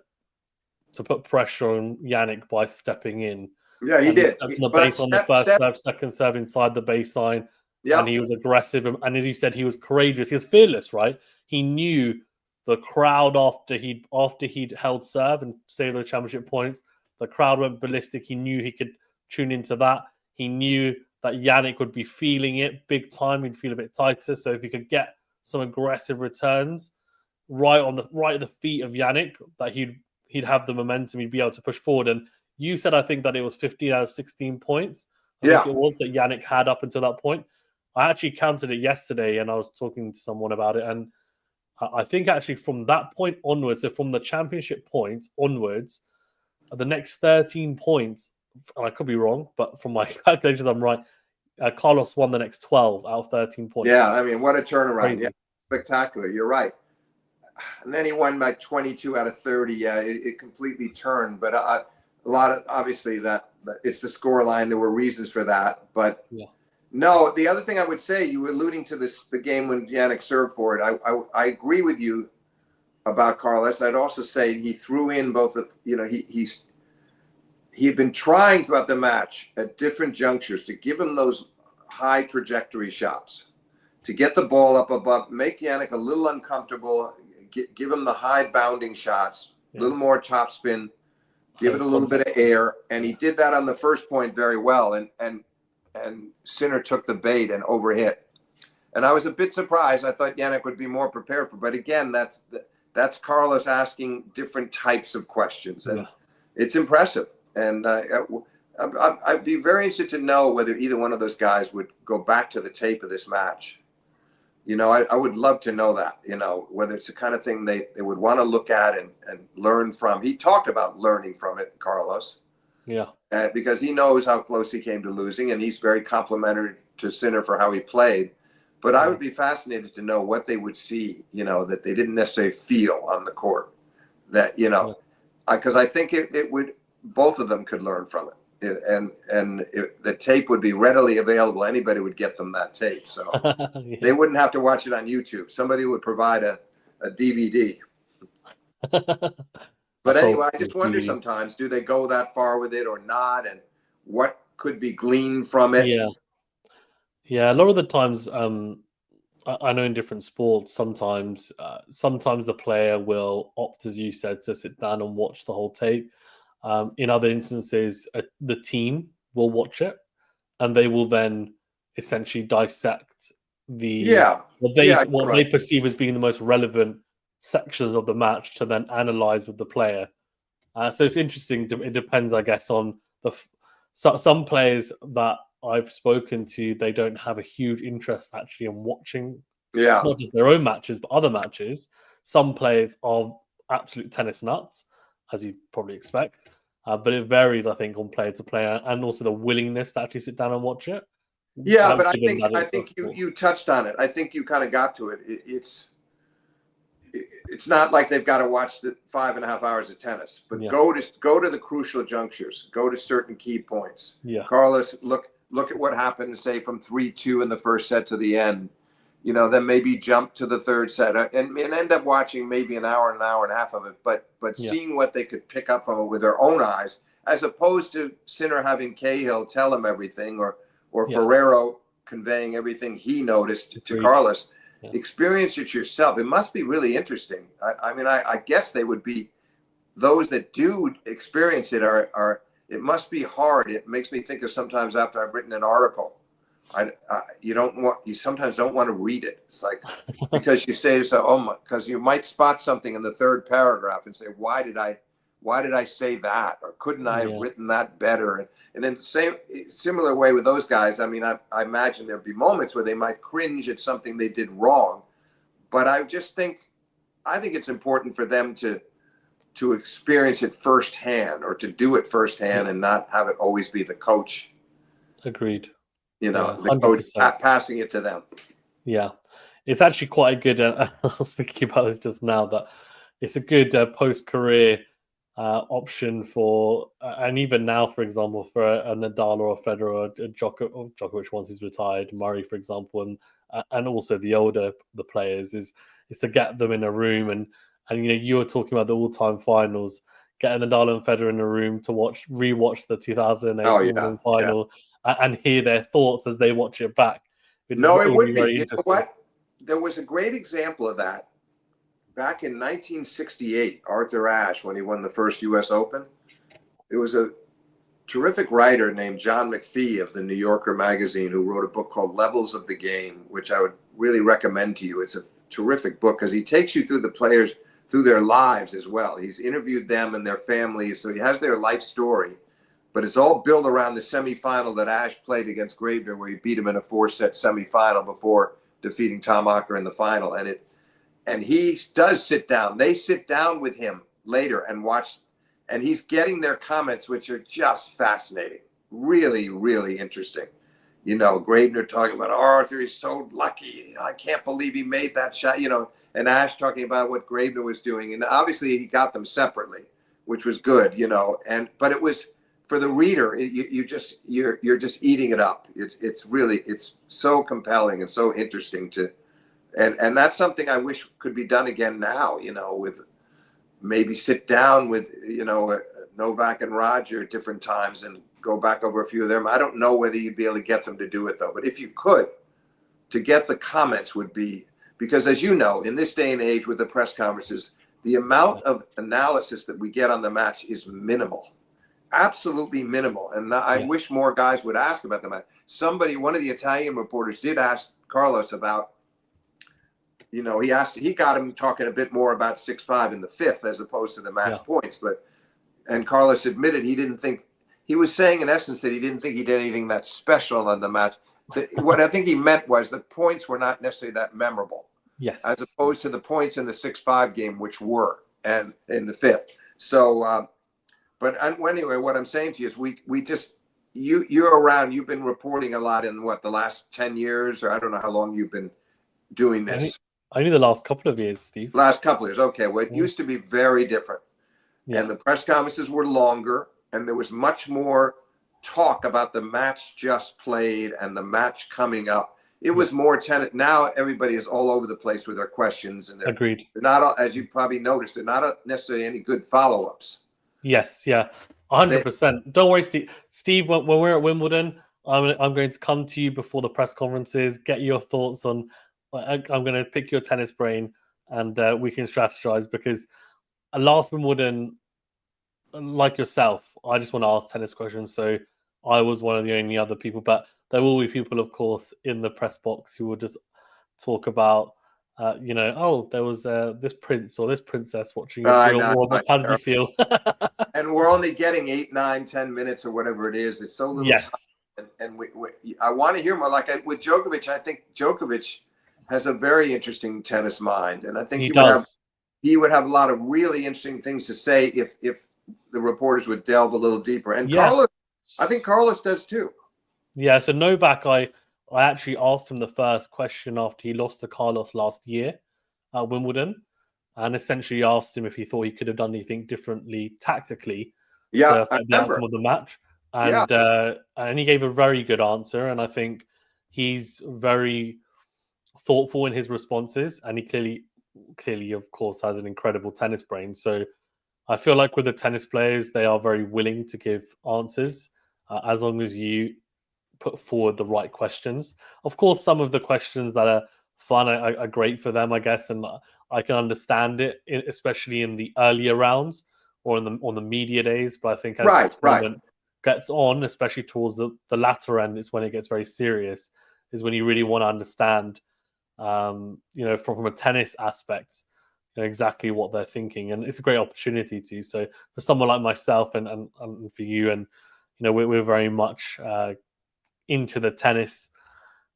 put pressure on Yannick by stepping in. Yeah, he did. Stepped on the base on the first serve, second serve inside the baseline. And he was aggressive. And as you said, he was courageous. He was fearless, right? He knew the crowd after he'd held serve and saved the championship points. The crowd went ballistic. He knew he could tune into that. He knew that Yannick would be feeling it big time. He'd feel a bit tighter. So if he could get some aggressive returns right at the feet of Yannick, that he'd have the momentum. He'd be able to push forward. And you said, I think, that it was 15 out of 16 points. I think it was that Yannick had up until that point. I actually counted it yesterday, and I was talking to someone about it. And I think actually from that point onwards, so from the championship points onwards, the next 13 points, and I could be wrong, but from my calculations, I'm right. Carlos won the next 12 out of 13 points. Yeah, I mean, what a turnaround. Crazy. Yeah, spectacular. You're right. And then he won by 22 out of 30. Yeah, it completely turned. But a lot of, obviously, that it's the score line. There were reasons for that. But no, the other thing I would say, you were alluding to the game when Yannick served for it. I agree with you about Carlos. I'd also say he threw in both of, he had been trying throughout the match at different junctures to give him those high trajectory shots, to get the ball up above, make Yannick a little uncomfortable, give him the high bounding shots, a little more topspin, give it a little bit of air. And he did that on the first point very well. And Sinner took the bait and overhit. And I was a bit surprised. I thought Yannick would be more prepared for, but again, that's Carlos asking different types of questions. And it's impressive. And I'd be very interested to know whether either one of those guys would go back to the tape of this match. I would love to know that, whether it's the kind of thing they would want to look at and learn from. He talked about learning from it, Carlos. Yeah. Because he knows how close he came to losing, and he's very complimentary to Sinner for how he played. But I would be fascinated to know what they would see, that they didn't necessarily feel on the court. That, because I think it would, both of them could learn from it. The tape would be readily available. Anybody would get them that tape. So they wouldn't have to watch it on YouTube. Somebody would provide a DVD. But anyway, I just wonder sometimes, do they go that far with it or not? And what could be gleaned from it? Yeah. A lot of the times, I know in different sports, sometimes the player will opt, as you said, to sit down and watch the whole tape. In other instances, the team will watch it, and they will then essentially dissect what they perceive as being the most relevant sections of the match to then analyze with the player. So it's interesting. It depends, I guess, on some players that I've spoken to. They don't have a huge interest actually in watching, not just their own matches, but other matches. Some players are absolute tennis nuts, as you probably expect. But it varies, I think, on player to player, and also the willingness to actually sit down and watch it. Yeah, but I think you touched on it. I think you kind of got to it. It's not like they've got to watch the 5.5 hours of tennis, but go to the crucial junctures, go to certain key points. Yeah, Carlos, look at what happened, say from 3-2 in the first set to the end. Then maybe jump to the third set and end up watching maybe an hour and a half of it, but seeing what they could pick up from it with their own eyes, as opposed to Sinner having Cahill tell him everything or Ferrero conveying everything he noticed to Carlos. Experience it yourself. It must be really interesting. I guess they would be, those that do experience it it must be hard. It makes me think of sometimes after I've written an article, you sometimes don't want to read it. It's like, because you say to yourself, because you might spot something in the third paragraph and say, why did I why did I say that? Or couldn't I have written that better? And then similar way with those guys, I mean, I imagine there'd be moments where they might cringe at something they did wrong. But I think it's important for them to experience it firsthand, or to do it firsthand, and not have it always be the coach. Agreed. The coach passing it to them. Yeah. It's actually quite a good, I was thinking about it just now, that it's a good post-career option for, and even now, for example, for a Nadal or a Federer or a Djokovic once he's retired, Murray, for example, and also the players, is to get them in a room, and you were talking about the all-time finals, get Nadal and Federer in a room to rewatch the 2008 Wimbledon final, and hear their thoughts as they watch it back. No, it would be. You know what? There was a great example of that back in 1968, Arthur Ashe, when he won the first U.S. Open. There was a terrific writer named John McPhee of the New Yorker magazine who wrote a book called Levels of the Game, which I would really recommend to you. It's a terrific book because he takes you through the players, through their lives as well. He's interviewed them and their families, so he has their life story. But it's all built around the semifinal that Ashe played against Gravener, where he beat him in a 4-set semifinal before defeating Tom Ocker in the final. And he does sit down. They sit down with him later and watch, and he's getting their comments, which are just fascinating. Really, really interesting. Gravener talking about, Arthur, he's so lucky. I can't believe he made that shot, and Ashe talking about what Gravener was doing. And obviously he got them separately, which was good, but it was, for the reader, you're just eating it up. It's so compelling and so interesting and that's something I wish could be done again now. With maybe sit down with Novak and Roger at different times and go back over a few of them. I don't know whether you'd be able to get them to do it though, but if you could, to get the comments would be, because as you know, in this day and age with the press conferences, the amount of analysis that we get on the match is minimal. Absolutely minimal. And I wish more guys would ask about the match. One of the Italian reporters did ask Carlos about, he got him talking a bit more about 6-5 in the fifth as opposed to the match points. And Carlos admitted he was saying in essence that he didn't think he did anything that special on the match. What I think he meant was the points were not necessarily that memorable. Yes. As opposed to the points in the 6-5 game, which were, and in the fifth. So, but anyway, what I'm saying to you is we just, you're around, you've been reporting a lot in the last 10 years, or I don't know how long you've been doing this. Only the last couple of years, Steve. Last couple of years. Okay. Well, it used to be very different. Yeah. And the press conferences were longer, and there was much more talk about the match just played and the match coming up. It was more tenant. Now everybody is all over the place with their questions, and they're not, as you probably noticed, they're not necessarily any good follow-ups. Yes, 100%. Don't worry, Steve. Steve, when we're at Wimbledon, I'm going to come to you before the press conferences, get your thoughts on. I'm going to pick your tennis brain, and we can strategize, because last Wimbledon, like yourself, I just want to ask tennis questions. So I was one of the only other people, but there will be people, of course, in the press box who will just talk about, there was this prince or this princess watching your real warm-ups. How did you feel? And we're only getting 8, 9, 10 minutes or whatever it is. It's so little time. And I want to hear more. Like with Djokovic, I think Djokovic has a very interesting tennis mind. And I think he would have a lot of really interesting things to say if the reporters would delve a little deeper. And Carlos, I think Carlos does too. Yeah, so Novak, I actually asked him the first question after he lost to Carlos last year at Wimbledon, and essentially asked him if he thought he could have done anything differently tactically to affect the outcome of the match. And he gave a very good answer, and I think he's very thoughtful in his responses, and he clearly, of course, has an incredible tennis brain. So I feel like with the tennis players, they are very willing to give answers as long as you put forward the right questions. Of course, some of the questions that are fun are great for them, I guess, and I can understand it, especially in the earlier rounds or on the media days. But I think as the tournament gets on, especially towards the latter end, is when it gets very serious. Is when you really want to understand, from a tennis aspect, exactly what they're thinking, and it's a great opportunity to. So for someone like myself and for you, and we're very much into the tennis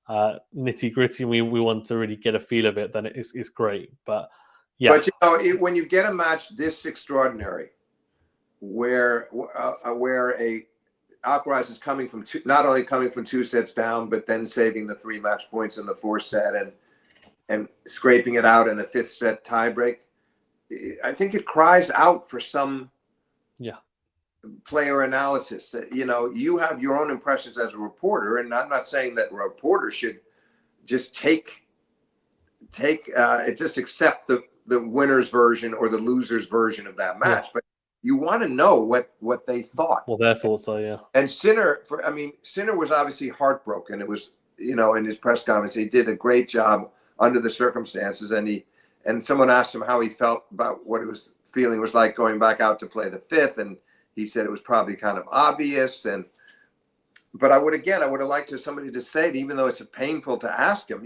nitty gritty. We want to really get a feel of it. Then it's great. But yeah, but when you get a match this extraordinary, where a Alcaraz is coming from not only coming from 2 sets down, but then saving the 3 match points in the 4th set and scraping it out in a 5th set tiebreak. I think it cries out for some player analysis. That you have your own impressions as a reporter, and I'm not saying that a reporter should just just accept the winner's version or the loser's version of that match, but you want to know what they thought. Well, their thoughts are, yeah. And Sinner was obviously heartbroken. It was, in his press conference, he did a great job under the circumstances, and someone asked him how he felt about what it was feeling was like going back out to play the 5th, and he said it was probably kind of obvious. But I would have liked somebody to say it, even though it's painful to ask him,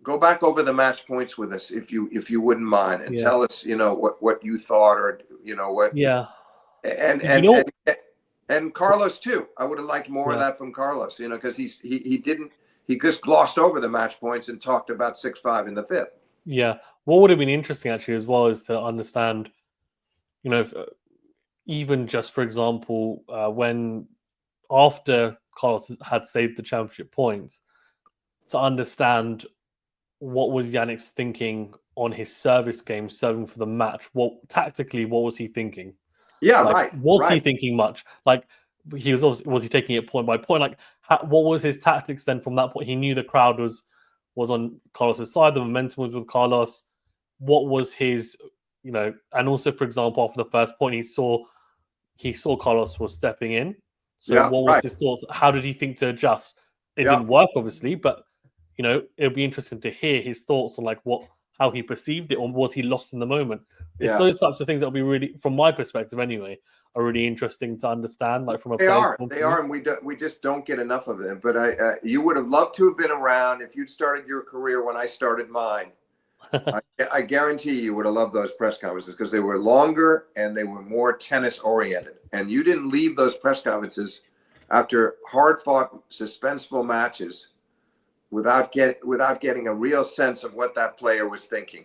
go back over the match points with us if you wouldn't mind, and tell us, what you thought, or what. Yeah. And Carlos too. I would have liked more of that from Carlos, because he just glossed over the match points and talked about 6-5 in the 5th. Yeah. What would have been interesting actually as well is to understand, if, even just for example, when after Carlos had saved the championship points, to understand what was Yannick's thinking on his service game, serving for the match. What was he thinking? Yeah, right. Was he thinking much? Like, was he taking it point by point? Like, what was his tactics then from that point? He knew the crowd was on Carlos's side. The momentum was with Carlos. What was his, and also, for example, after the first point, he saw Carlos was stepping in. So what was his thoughts? How did he think to adjust? It didn't work, obviously, but it'll be interesting to hear his thoughts on how he perceived it, or was he lost in the moment? It's those types of things that'll be really, from my perspective anyway, are really interesting to understand. Like from a player's point of view. And we just don't get enough of them. But you would have loved to have been around if you'd started your career when I started mine. I guarantee you would have loved those press conferences, because they were longer and they were more tennis oriented. And you didn't leave those press conferences after hard fought, suspenseful matches without getting a real sense of what that player was thinking,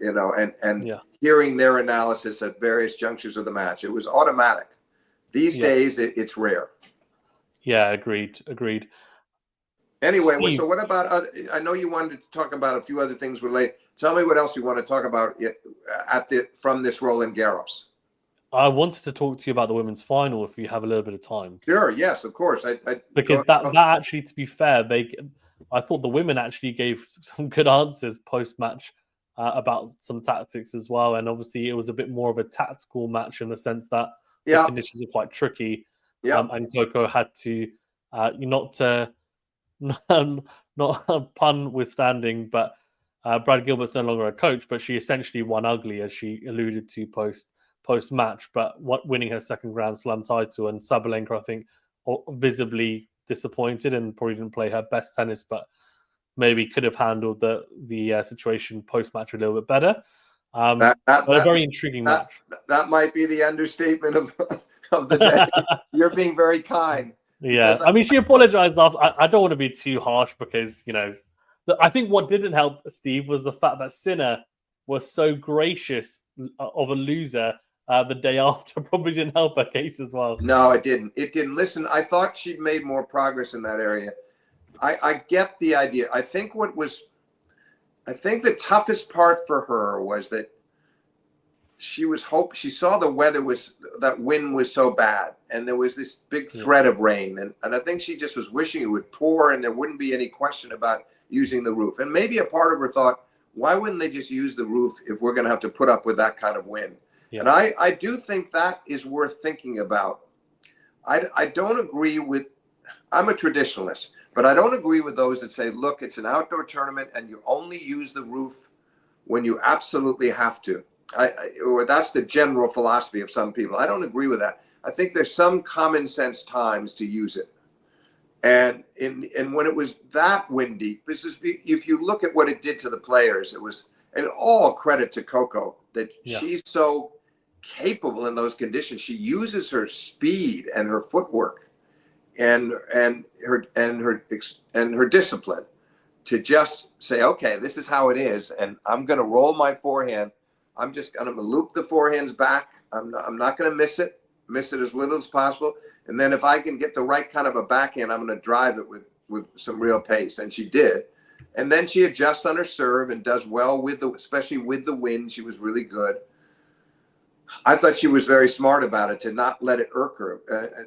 and hearing their analysis at various junctures of the match. It was automatic. These days, it's rare. Yeah, agreed. Anyway, Steve, so what about I know you wanted to talk about a few other things related. Tell me what else you want to talk about from this Roland Garros. I wanted to talk to you about the women's final if you have a little bit of time. Sure, yes, of course. Because that actually, to be fair, I thought the women actually gave some good answers post-match about some tactics as well. And obviously, it was a bit more of a tactical match in the sense that the conditions are quite tricky. And Coco had to, not pun withstanding, but Brad Gilbert's no longer a coach, but she essentially won ugly, as she alluded to post-match, but winning her second Grand Slam title. And Sabalenka, I think, visibly disappointed and probably didn't play her best tennis, but maybe could have handled the situation post-match a little bit better. But a very intriguing match. That might be the understatement of the day. You're being very kind. Yeah, I mean, she apologized after. I don't want to be too harsh, because I think what didn't help Steve was the fact that Sinner was so gracious of a loser the day after. Probably didn't help her case as well. No, it didn't. Listen, I thought she'd made more progress in that area. I get the idea. I think the toughest part for her was that she saw the weather that wind was so bad, and there was this big threat of rain, and I think she just was wishing it would pour and there wouldn't be any question about using the roof. And maybe a part of her thought, why wouldn't they just use the roof if we're going to have to put up with that kind of wind? Yeah. And I do think that is worth thinking about. I don't agree with, I'm a traditionalist, but I don't agree with those that say, look, it's an outdoor tournament and you only use the roof when you absolutely have to. Or that's the general philosophy of some people. I don't agree with that. I think there's some common sense times to use it. And when it was that windy, if you look at what it did to the players, and all credit to Coco that Yeah. she's so capable in those conditions. She uses her speed and her footwork and her discipline to just say, okay, this is how it is, and I'm going to roll my forehand. I'm going to loop the forehands back. I'm not going to miss it as little as possible. And then if I can get the right kind of a backhand, I'm going to drive it with some real pace. And she did. And then she adjusts on her serve and does well especially with the wind. She was really good. I thought she was very smart about it to not let it irk her.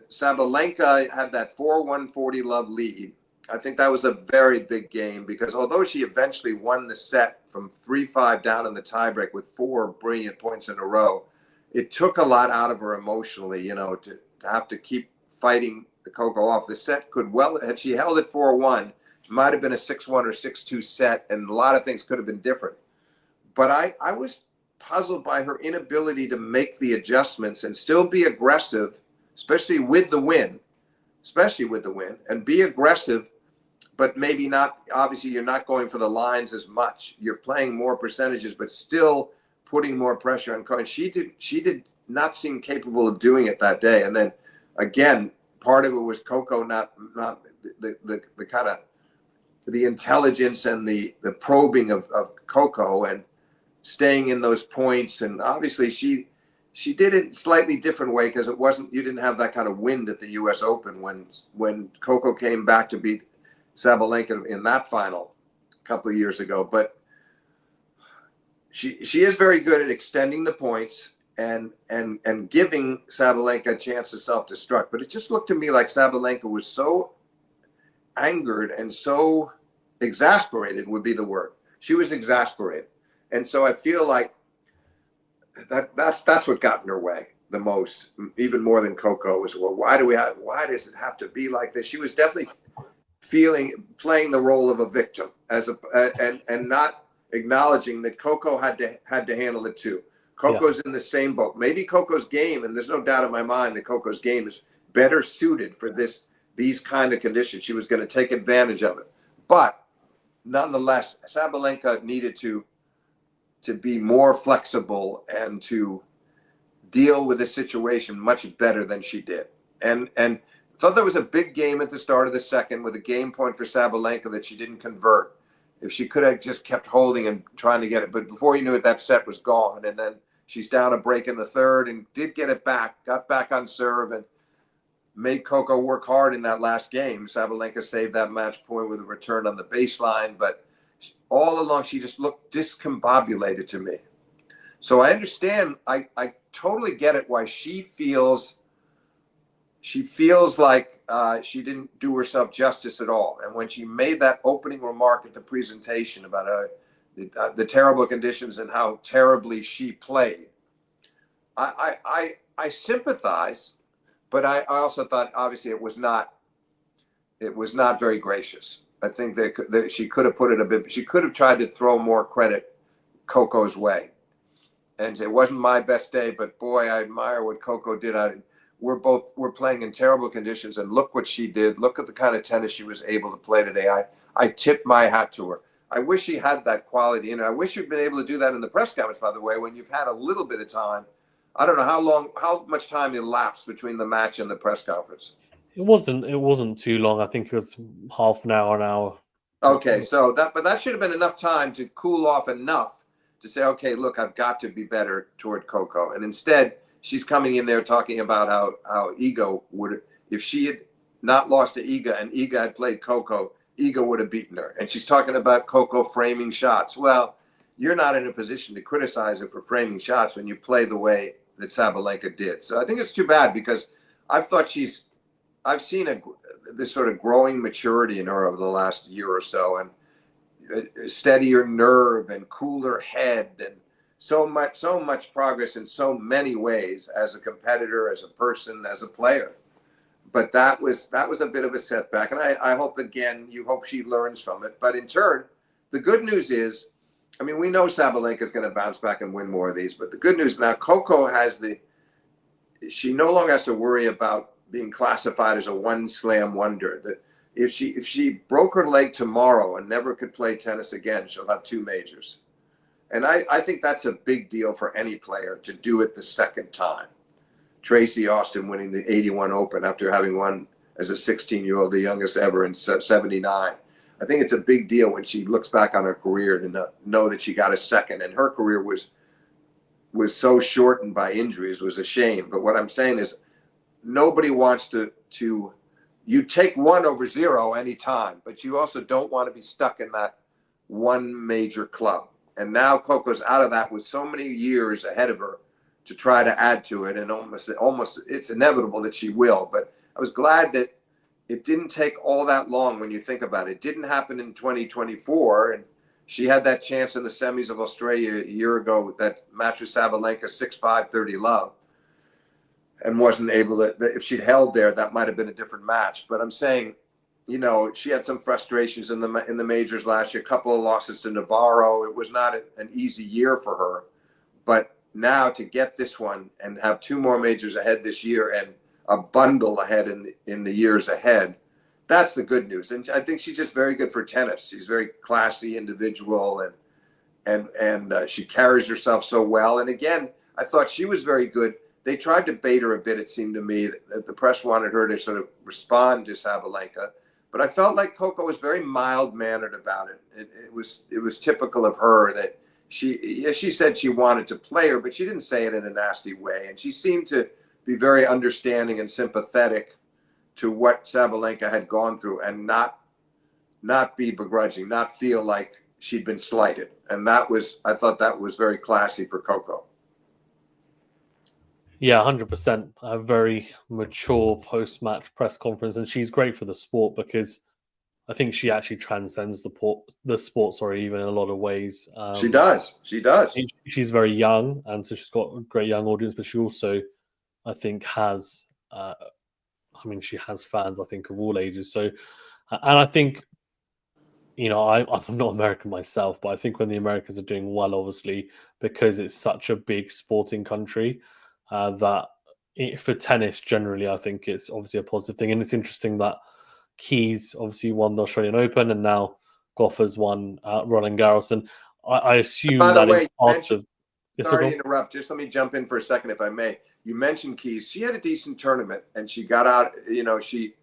Sabalenka had that 4-1 40 love lead. I think that was a very big game because although she eventually won the set from 3-5 down in the tiebreak with 4 brilliant points in a row, it took a lot out of her emotionally, to have to keep fighting the Coco off. The set had she held it 4-1, it might have been a 6-1 or 6-2 set, and a lot of things could have been different. But I was puzzled by her inability to make the adjustments and still be aggressive, especially with the win, and be aggressive, but maybe not. Obviously, you're not going for the lines as much. You're playing more percentages, but still putting more pressure on Coco. She did not seem capable of doing it that day. And then again, part of it was Coco not the kind of the intelligence and the probing of Coco and staying in those points. And obviously she did it slightly different way because you didn't have that kind of wind at the US Open when Coco came back to beat Sabalenka in that final a couple of years ago. But she is very good at extending the points and giving Sabalenka a chance to self-destruct. But it just looked to me like Sabalenka was so angered and so exasperated would be the word. She was exasperated. And so I feel like that's what got in her way the most, even more than Coco, was, well, why does it have to be like this? She was definitely playing the role of a victim and not acknowledging that Coco had to handle it too. Coco's in the same boat. Maybe Coco's game, and there's no doubt in my mind that Coco's game is better suited for these kind of conditions. She was going to take advantage of it. But nonetheless, Sabalenka needed to be more flexible and to deal with the situation much better than she did. And thought there was a big game at the start of the second with a game point for Sabalenka that she didn't convert. If she could have just kept holding and trying to get it. But before you knew it, that set was gone. And then she's down a break in the third and did get it back, got back on serve and made Coco work hard in that last game. Sabalenka saved that match point with a return on the baseline. But all along, she just looked discombobulated to me. So I understand. I totally get it why she feels like she didn't do herself justice at all. And when she made that opening remark at the presentation about the terrible conditions and how terribly she played, I sympathize, but I also thought obviously it was not very gracious. I think that she could have put it a bit. She could have tried to throw more credit Coco's way, and it wasn't my best day. But boy, I admire what Coco did. We're playing in terrible conditions, and look what she did. Look at the kind of tennis she was able to play today. I tip my hat to her. I wish she had that quality, and I wish you'd been able to do that in the press conference. By the way, when you've had a little bit of time, I don't know how much time elapsed between the match and the press conference. It wasn't too long. I think it was half an hour. Okay, so that should have been enough time to cool off enough to say, okay, look, I've got to be better toward Coco. And instead, she's coming in there talking about how Iga would, if she had not lost to Iga and Iga had played Coco, Iga would have beaten her. And she's talking about Coco framing shots. Well, you're not in a position to criticize her for framing shots when you play the way that Sabalenka did. So I think it's too bad because I've seen this sort of growing maturity in her over the last year or so, and a steadier nerve and cooler head, and so much progress in so many ways as a competitor, as a person, as a player. But that was a bit of a setback, and I hope you hope she learns from it. But in turn, the good news is, I mean, we know Sabalenka is going to bounce back and win more of these. But the good news now, Coco she no longer has to worry about being classified as a one slam wonder. That if she broke her leg tomorrow and never could play tennis again, she'll have 2 majors. And I think that's a big deal for any player to do it the second time. Tracy Austin winning the 81 Open after having won as a 16-year-old, the youngest ever in 79. I think it's a big deal when she looks back on her career to know that she got a second. And her career was so shortened by injuries, was a shame. But what I'm saying is nobody wants to you take 1 over 0 anytime, but you also don't want to be stuck in that one major club. And now Coco's out of that with so many years ahead of her to try to add to it. And almost it's inevitable that she will. But I was glad that it didn't take all that long when you think about it. It didn't happen in 2024. And she had that chance in the semis of Australia a year ago with that match with Sabalenka, 6-5, 30 love. And wasn't able to, if she'd held there, that might have been a different match. But I'm saying, you know, she had some frustrations in the majors last year, a couple of losses to Navarro. It was not an easy year for her. But now to get this one and have 2 more majors ahead this year and a bundle ahead in the years ahead, that's the good news. And I think she's just very good for tennis. She's very classy individual, and she carries herself so well. And again, I thought she was very good. They tried to bait her a bit, it seemed to me, that the press wanted her to sort of respond to Sabalenka. But I felt like Coco was very mild-mannered about it. It was typical of her that she said she wanted to play her, but she didn't say it in a nasty way. And she seemed to be very understanding and sympathetic to what Sabalenka had gone through and not be begrudging, not feel like she'd been slighted. And I thought that was very classy for Coco. Yeah, 100%. A very mature post-match press conference, and she's great for the sport because I think she actually transcends the sport. Sorry, even in a lot of ways. She does. She's very young, and so she's got a great young audience. But she also, I think, has. She has fans. I think of all ages. So, and I think, you know, I'm not American myself, but I think when the Americans are doing well, obviously, because it's such a big sporting country, for tennis generally, I think it's obviously a positive thing. And it's interesting that Keys obviously won the Australian Open, and now Gauff has won Roland Garros. And I assume By the that way, is part of. Sorry to interrupt. Just let me jump in for a second, if I may. You mentioned Keys. She had a decent tournament, and she got out. You know, she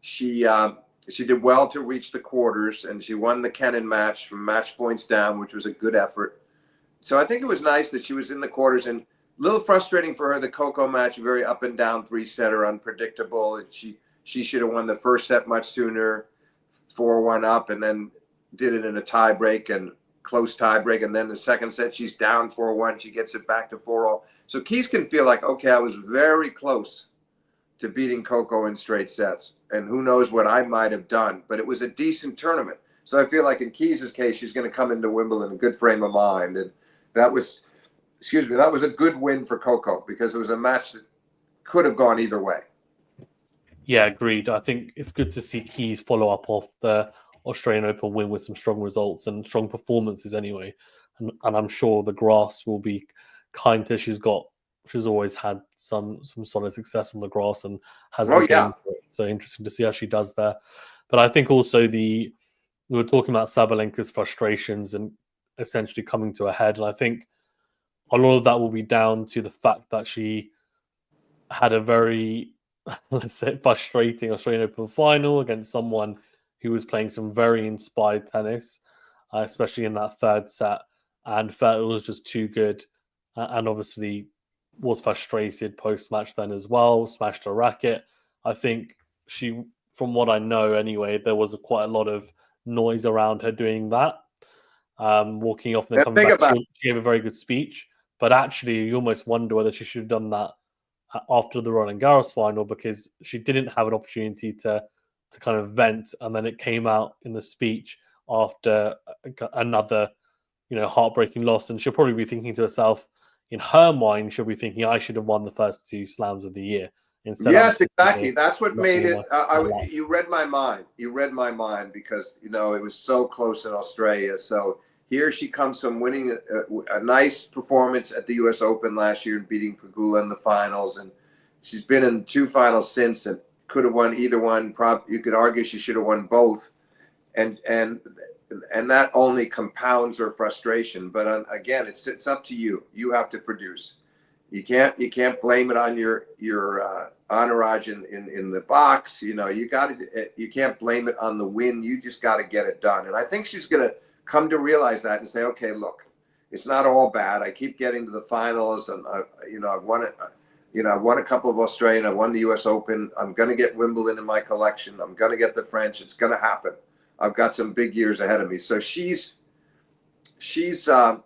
did well to reach the quarters, and she won the Kennan match from match points down, which was a good effort. So I think it was nice that she was in the quarters. And a little frustrating for her, the Coco match, very up and down 3-setter, unpredictable. She should have won the first set much sooner, 4-1 up, and then did it in a tie-break and close tie-break. And then the second set, she's down 4-1. She gets it back to 4-0. So Keys can feel like, okay, I was very close to beating Coco in straight sets. And who knows what I might have done. But it was a decent tournament. So I feel like in Keys' case, she's going to come into Wimbledon in a good frame of mind. And that was a good win for Coco because it was a match that could have gone either way. Yeah, agreed. I think it's good to see Keys follow up off the Australian Open win with some strong results and strong performances anyway. And I'm sure the grass will be kind to. She's always had some solid success on the grass and has the game for it. So interesting to see how she does there. But I think also we were talking about Sabalenka's frustrations and essentially coming to a head. And I think a lot of that will be down to the fact that she had a very, let's say, frustrating Australian Open final against someone who was playing some very inspired tennis, especially in that third set, and felt it was just too good, and obviously was frustrated post-match then as well, smashed her racket. I think she, from what I know anyway, there was quite a lot of noise around her doing that, walking off and then coming back. She gave a very good speech, but actually you almost wonder whether she should have done that after the Roland Garros final, because she didn't have an opportunity to kind of vent, and then it came out in the speech after another, heartbreaking loss. And she'll probably be thinking to herself, in her mind, she'll be thinking, I should have won the first 2 slams of the year. Yes, exactly. That's what made it. You read my mind. Because, it was so close in Australia. So here she comes from winning a nice performance at the U.S. Open last year and beating Pegula in the finals. And she's been in 2 finals since and could have won either one. You could argue she should have won both. And and that only compounds her frustration. But again, it's up to you. You have to produce. You can't blame it on your entourage in the box. You know, you can't blame it on the win. You just got to get it done. And I think she's going to come to realize that and say, okay, look, it's not all bad. I keep getting to the finals, and I've won it. I won a couple of Australian. I won the U.S. Open. I'm going to get Wimbledon in my collection. I'm going to get the French. It's going to happen. I've got some big years ahead of me. So she doesn't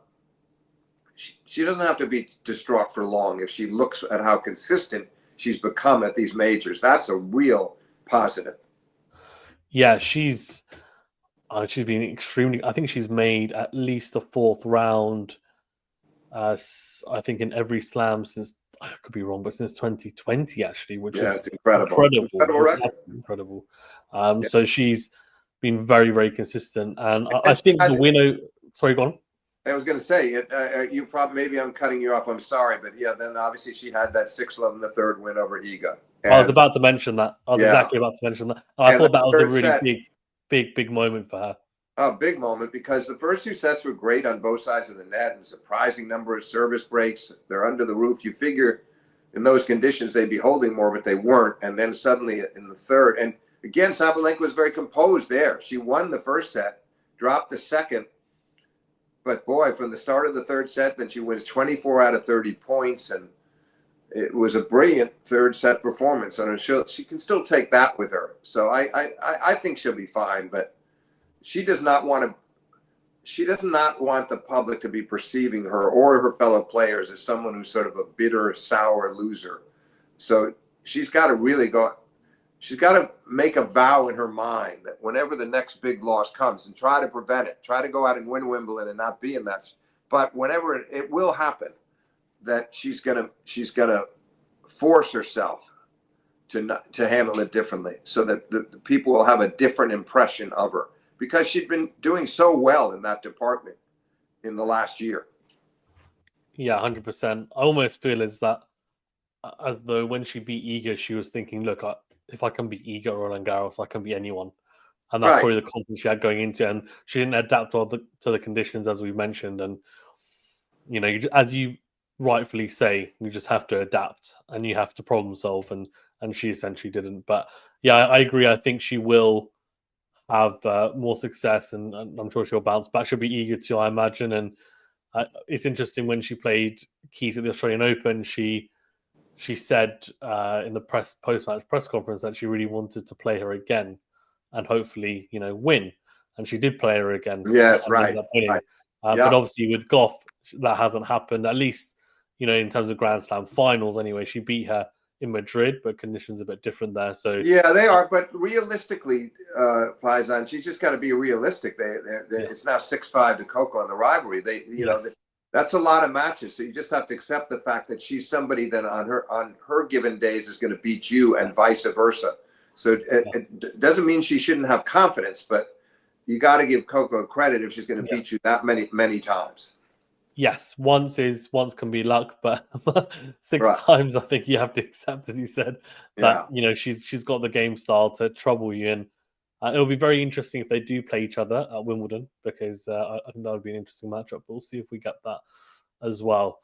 have to be distraught for long if she looks at how consistent she's become at these majors. That's a real positive. Yeah, she's been extremely. I think she's made at least the fourth round. I think in every slam since, I could be wrong, but since 2020 actually, which is incredible. Incredible. So she's been very, very consistent, and I think the winner. Sorry, go on. I was going to say, you probably, maybe I'm cutting you off. I'm sorry, but yeah, then obviously she had that 6-love in the third win over Iga. And I was about to mention that. Exactly about to mention that. I thought that was a really big moment for her. Oh, big moment, because the first two sets were great on both sides of the net, and surprising number of service breaks. They're under the roof. You figure in those conditions they'd be holding more, but they weren't. And then suddenly in the third, and again, Sabalenka was very composed there. She won the first set, dropped the second. But boy, from the start of the third set, then she wins 24 out of 30 points, and it was a brilliant third set performance. And she can still take that with her. So I think she'll be fine. But she does not want the public to be perceiving her or her fellow players as someone who's sort of a bitter, sour loser. So she's got to make a vow in her mind that whenever the next big loss comes, and try to prevent it, try to go out and win Wimbledon and not be in that. But whenever it will happen, that she's gonna force herself to handle it differently, so that the people will have a different impression of her, because she'd been doing so well in that department in the last year. Yeah, 100%. I almost feel as though when she beat Iga, she was thinking, look, if I can beat Iga or Roland Garros, I can beat anyone. And that's probably the confidence she had going into it. And she didn't adapt to the conditions, as we mentioned. And, as you rightfully say, you just have to adapt and you have to problem solve. And she essentially didn't. But yeah, I agree. I think she will have more success, and I'm sure she'll bounce back. She'll be eager to, I imagine. And it's interesting, when she played Keys at the Australian Open, she said in the post-match press conference that she really wanted to play her again and hopefully, win. And she did play her again. Yes, right. But obviously with Gauff, that hasn't happened, at least, in terms of Grand Slam finals anyway. She beat her in Madrid, but conditions a bit different there. So yeah, they are. But realistically, Faizan, she's just got to be realistic. It's now 6-5 to Coco on the rivalry. That's a lot of matches. So you just have to accept the fact that she's somebody that on her given days is going to beat you, and vice versa. So it doesn't mean she shouldn't have confidence, but you got to give Coco credit if she's going to beat you that many times. Yes, once can be luck, but 6 times, I think you have to accept, as you said, that she's got the game style to trouble you. And it'll be very interesting if they do play each other at Wimbledon, because I think that would be an interesting matchup. We'll see if we get that as well.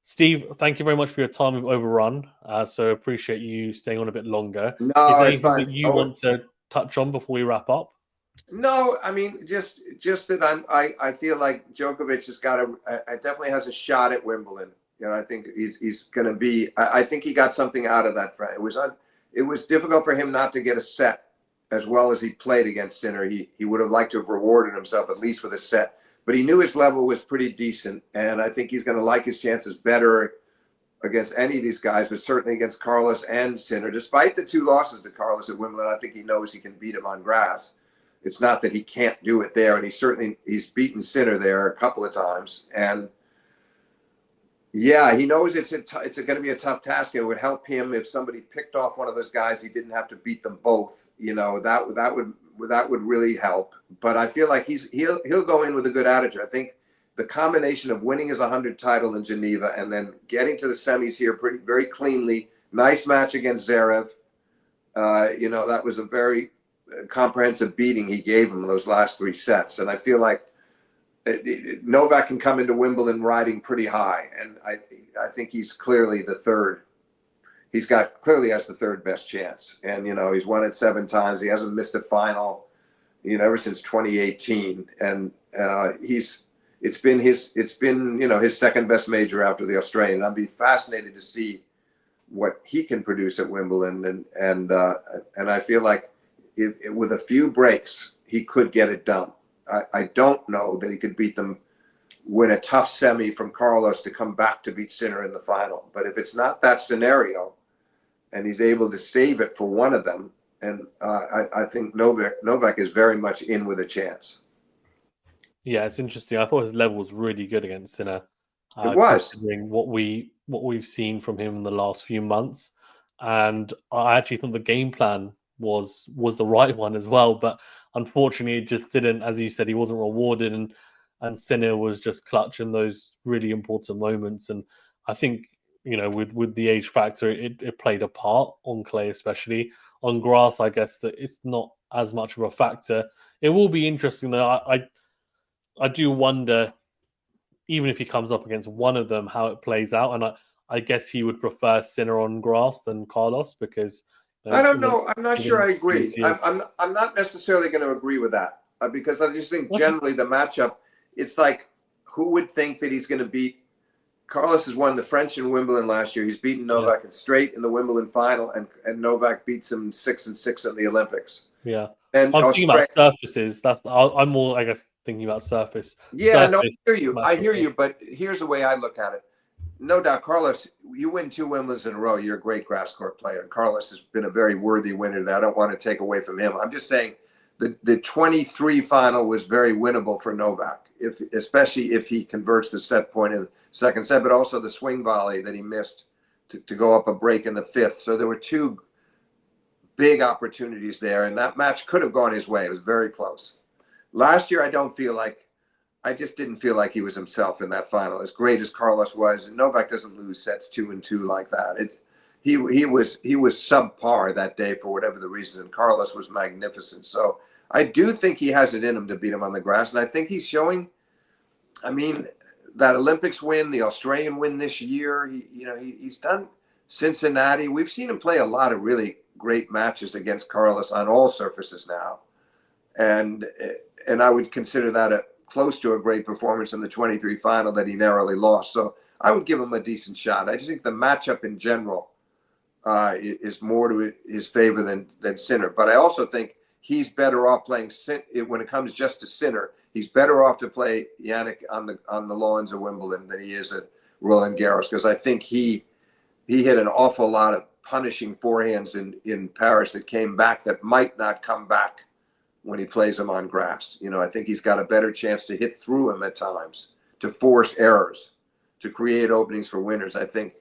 Steve, thank you very much for your time. We've overrun, so appreciate you staying on a bit longer. No, is there anything that you want to touch on before we wrap up? No, I mean, just that I feel like Djokovic definitely has a shot at Wimbledon. I think he's going to be. I think he got something out of that. It was difficult for him not to get a set as well as he played against Sinner. He would have liked to have rewarded himself at least with a set, but he knew his level was pretty decent, and I think he's going to like his chances better against any of these guys, but certainly against Carlos and Sinner. Despite the 2 losses to Carlos at Wimbledon, I think he knows he can beat him on grass. It's not that he can't do it there, and he's beaten Sinner there a couple of times, and yeah, he knows it's going to be a tough task. It would help him if somebody picked off one of those guys. He didn't have to beat them both. That would really help. But I feel like he'll go in with a good attitude. I think the combination of winning his 100 title in Geneva and then getting to the semis here very cleanly. Nice match against Zverev. That was a very comprehensive beating he gave him those last 3 sets. And I feel like Novak can come into Wimbledon riding pretty high, and I think he's clearly the third. Clearly has the third best chance, and he's won it 7 times. He hasn't missed a final, ever since 2018, and it's been his second best major after the Australian. I'd be fascinated to see what he can produce at Wimbledon, and I feel like with a few breaks he could get it done. I don't know that he could beat them, win a tough semi from Carlos to come back to beat Sinner in the final. But if it's not that scenario, and he's able to save it for one of them, and I think Novak is very much in with a chance. Yeah, it's interesting. I thought his level was really good against Sinner. It was, considering what we've seen from him in the last few months, and I actually thought the game plan was the right one as well. But unfortunately, it just didn't. As you said, he wasn't rewarded, and Sinner was just clutch in those really important moments. And I think with the age factor, it played a part on clay, especially on grass. I guess that it's not as much of a factor. It will be interesting though. I do wonder, even if he comes up against one of them, how it plays out. And I guess he would prefer Sinner on grass than Carlos because I don't know. I'm not sure I agree. I'm not necessarily going to agree with that because I just think generally the matchup, it's like, who would think that he's going to beat? Carlos has won the French and Wimbledon last year. He's beaten Novak in straight in the Wimbledon final, and Novak beats him 6-6 in the Olympics. Yeah. And I'm thinking about surfaces. I'm more, I guess, thinking about surface. Yeah, no, I hear you. But here's the way I look at it. No doubt, Carlos, you win 2 Wimbledons in a row. You're a great grass court player. And Carlos has been a very worthy winner that I don't want to take away from him. I'm just saying the 23 final was very winnable for Novak, especially if he converts the set point in the second set, but also the swing volley that he missed to go up a break in the 5th. So there were 2 big opportunities there, and that match could have gone his way. It was very close. Last year, I just didn't feel like he was himself in that final. As great as Carlos was, and Novak doesn't lose sets 2-2 like that. He was subpar that day for whatever the reason, and Carlos was magnificent. So I do think he has it in him to beat him on the grass, and I think he's showing. I mean, that Olympics win, the Australian win this year. He's done Cincinnati. We've seen him play a lot of really great matches against Carlos on all surfaces now, and I would consider that close to a great performance in the 23 final that he narrowly lost. So I would give him a decent shot. I just think the matchup in general is more to his favor than Sinner. But I also think he's better off playing when it comes just to Sinner. He's better off to play Jannik on the lawns of Wimbledon than he is at Roland Garros, because I think he hit an awful lot of punishing forehands in Paris that came back that might not come back when he plays them on grass. I think he's got a better chance to hit through him at times, to force errors, to create openings for winners. I think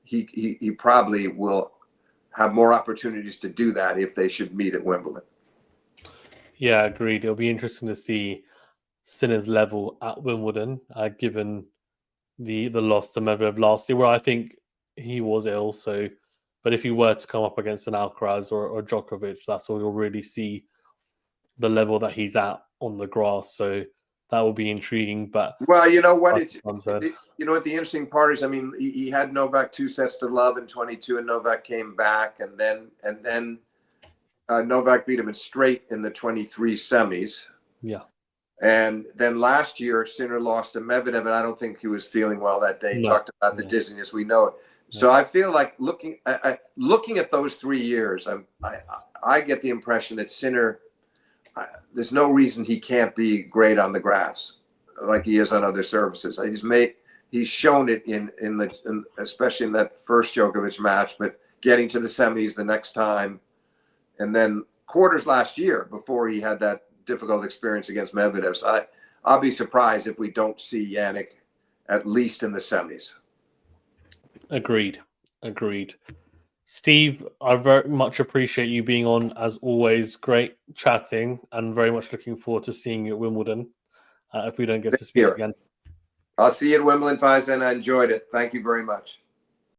he probably will have more opportunities to do that if they should meet at Wimbledon. Yeah, agreed. It'll be interesting to see Sinner's level at Wimbledon, given the loss to Medvedev last year, where I think he was ill. So, but if he were to come up against an Alcaraz or Djokovic, that's where you'll really see the level that he's at on the grass. So that will be intriguing. But well, you know what? You know what the interesting part is? I mean, he had Novak 2 sets to love in 22, and Novak came back, and then Novak beat him in straight in the 23 semis. Yeah. And then last year, Sinner lost to Medvedev, and I don't think he was feeling well that day. He talked about the dizziness. We know it. Yeah. So I feel like looking at those 3 years, I get the impression that Sinner, there's no reason he can't be great on the grass like he is on other surfaces. He's shown it in especially in that first Djokovic match, but getting to the semis the next time, and then quarters last year before he had that difficult experience against Medvedev. So I'll be surprised if we don't see Jannik at least in the semis. Agreed. Steve, I very much appreciate you being on, as always. Great chatting, and very much looking forward to seeing you at Wimbledon if we don't get to speak again. I'll see you at Wimbledon, Faisal, and I enjoyed it. Thank you very much.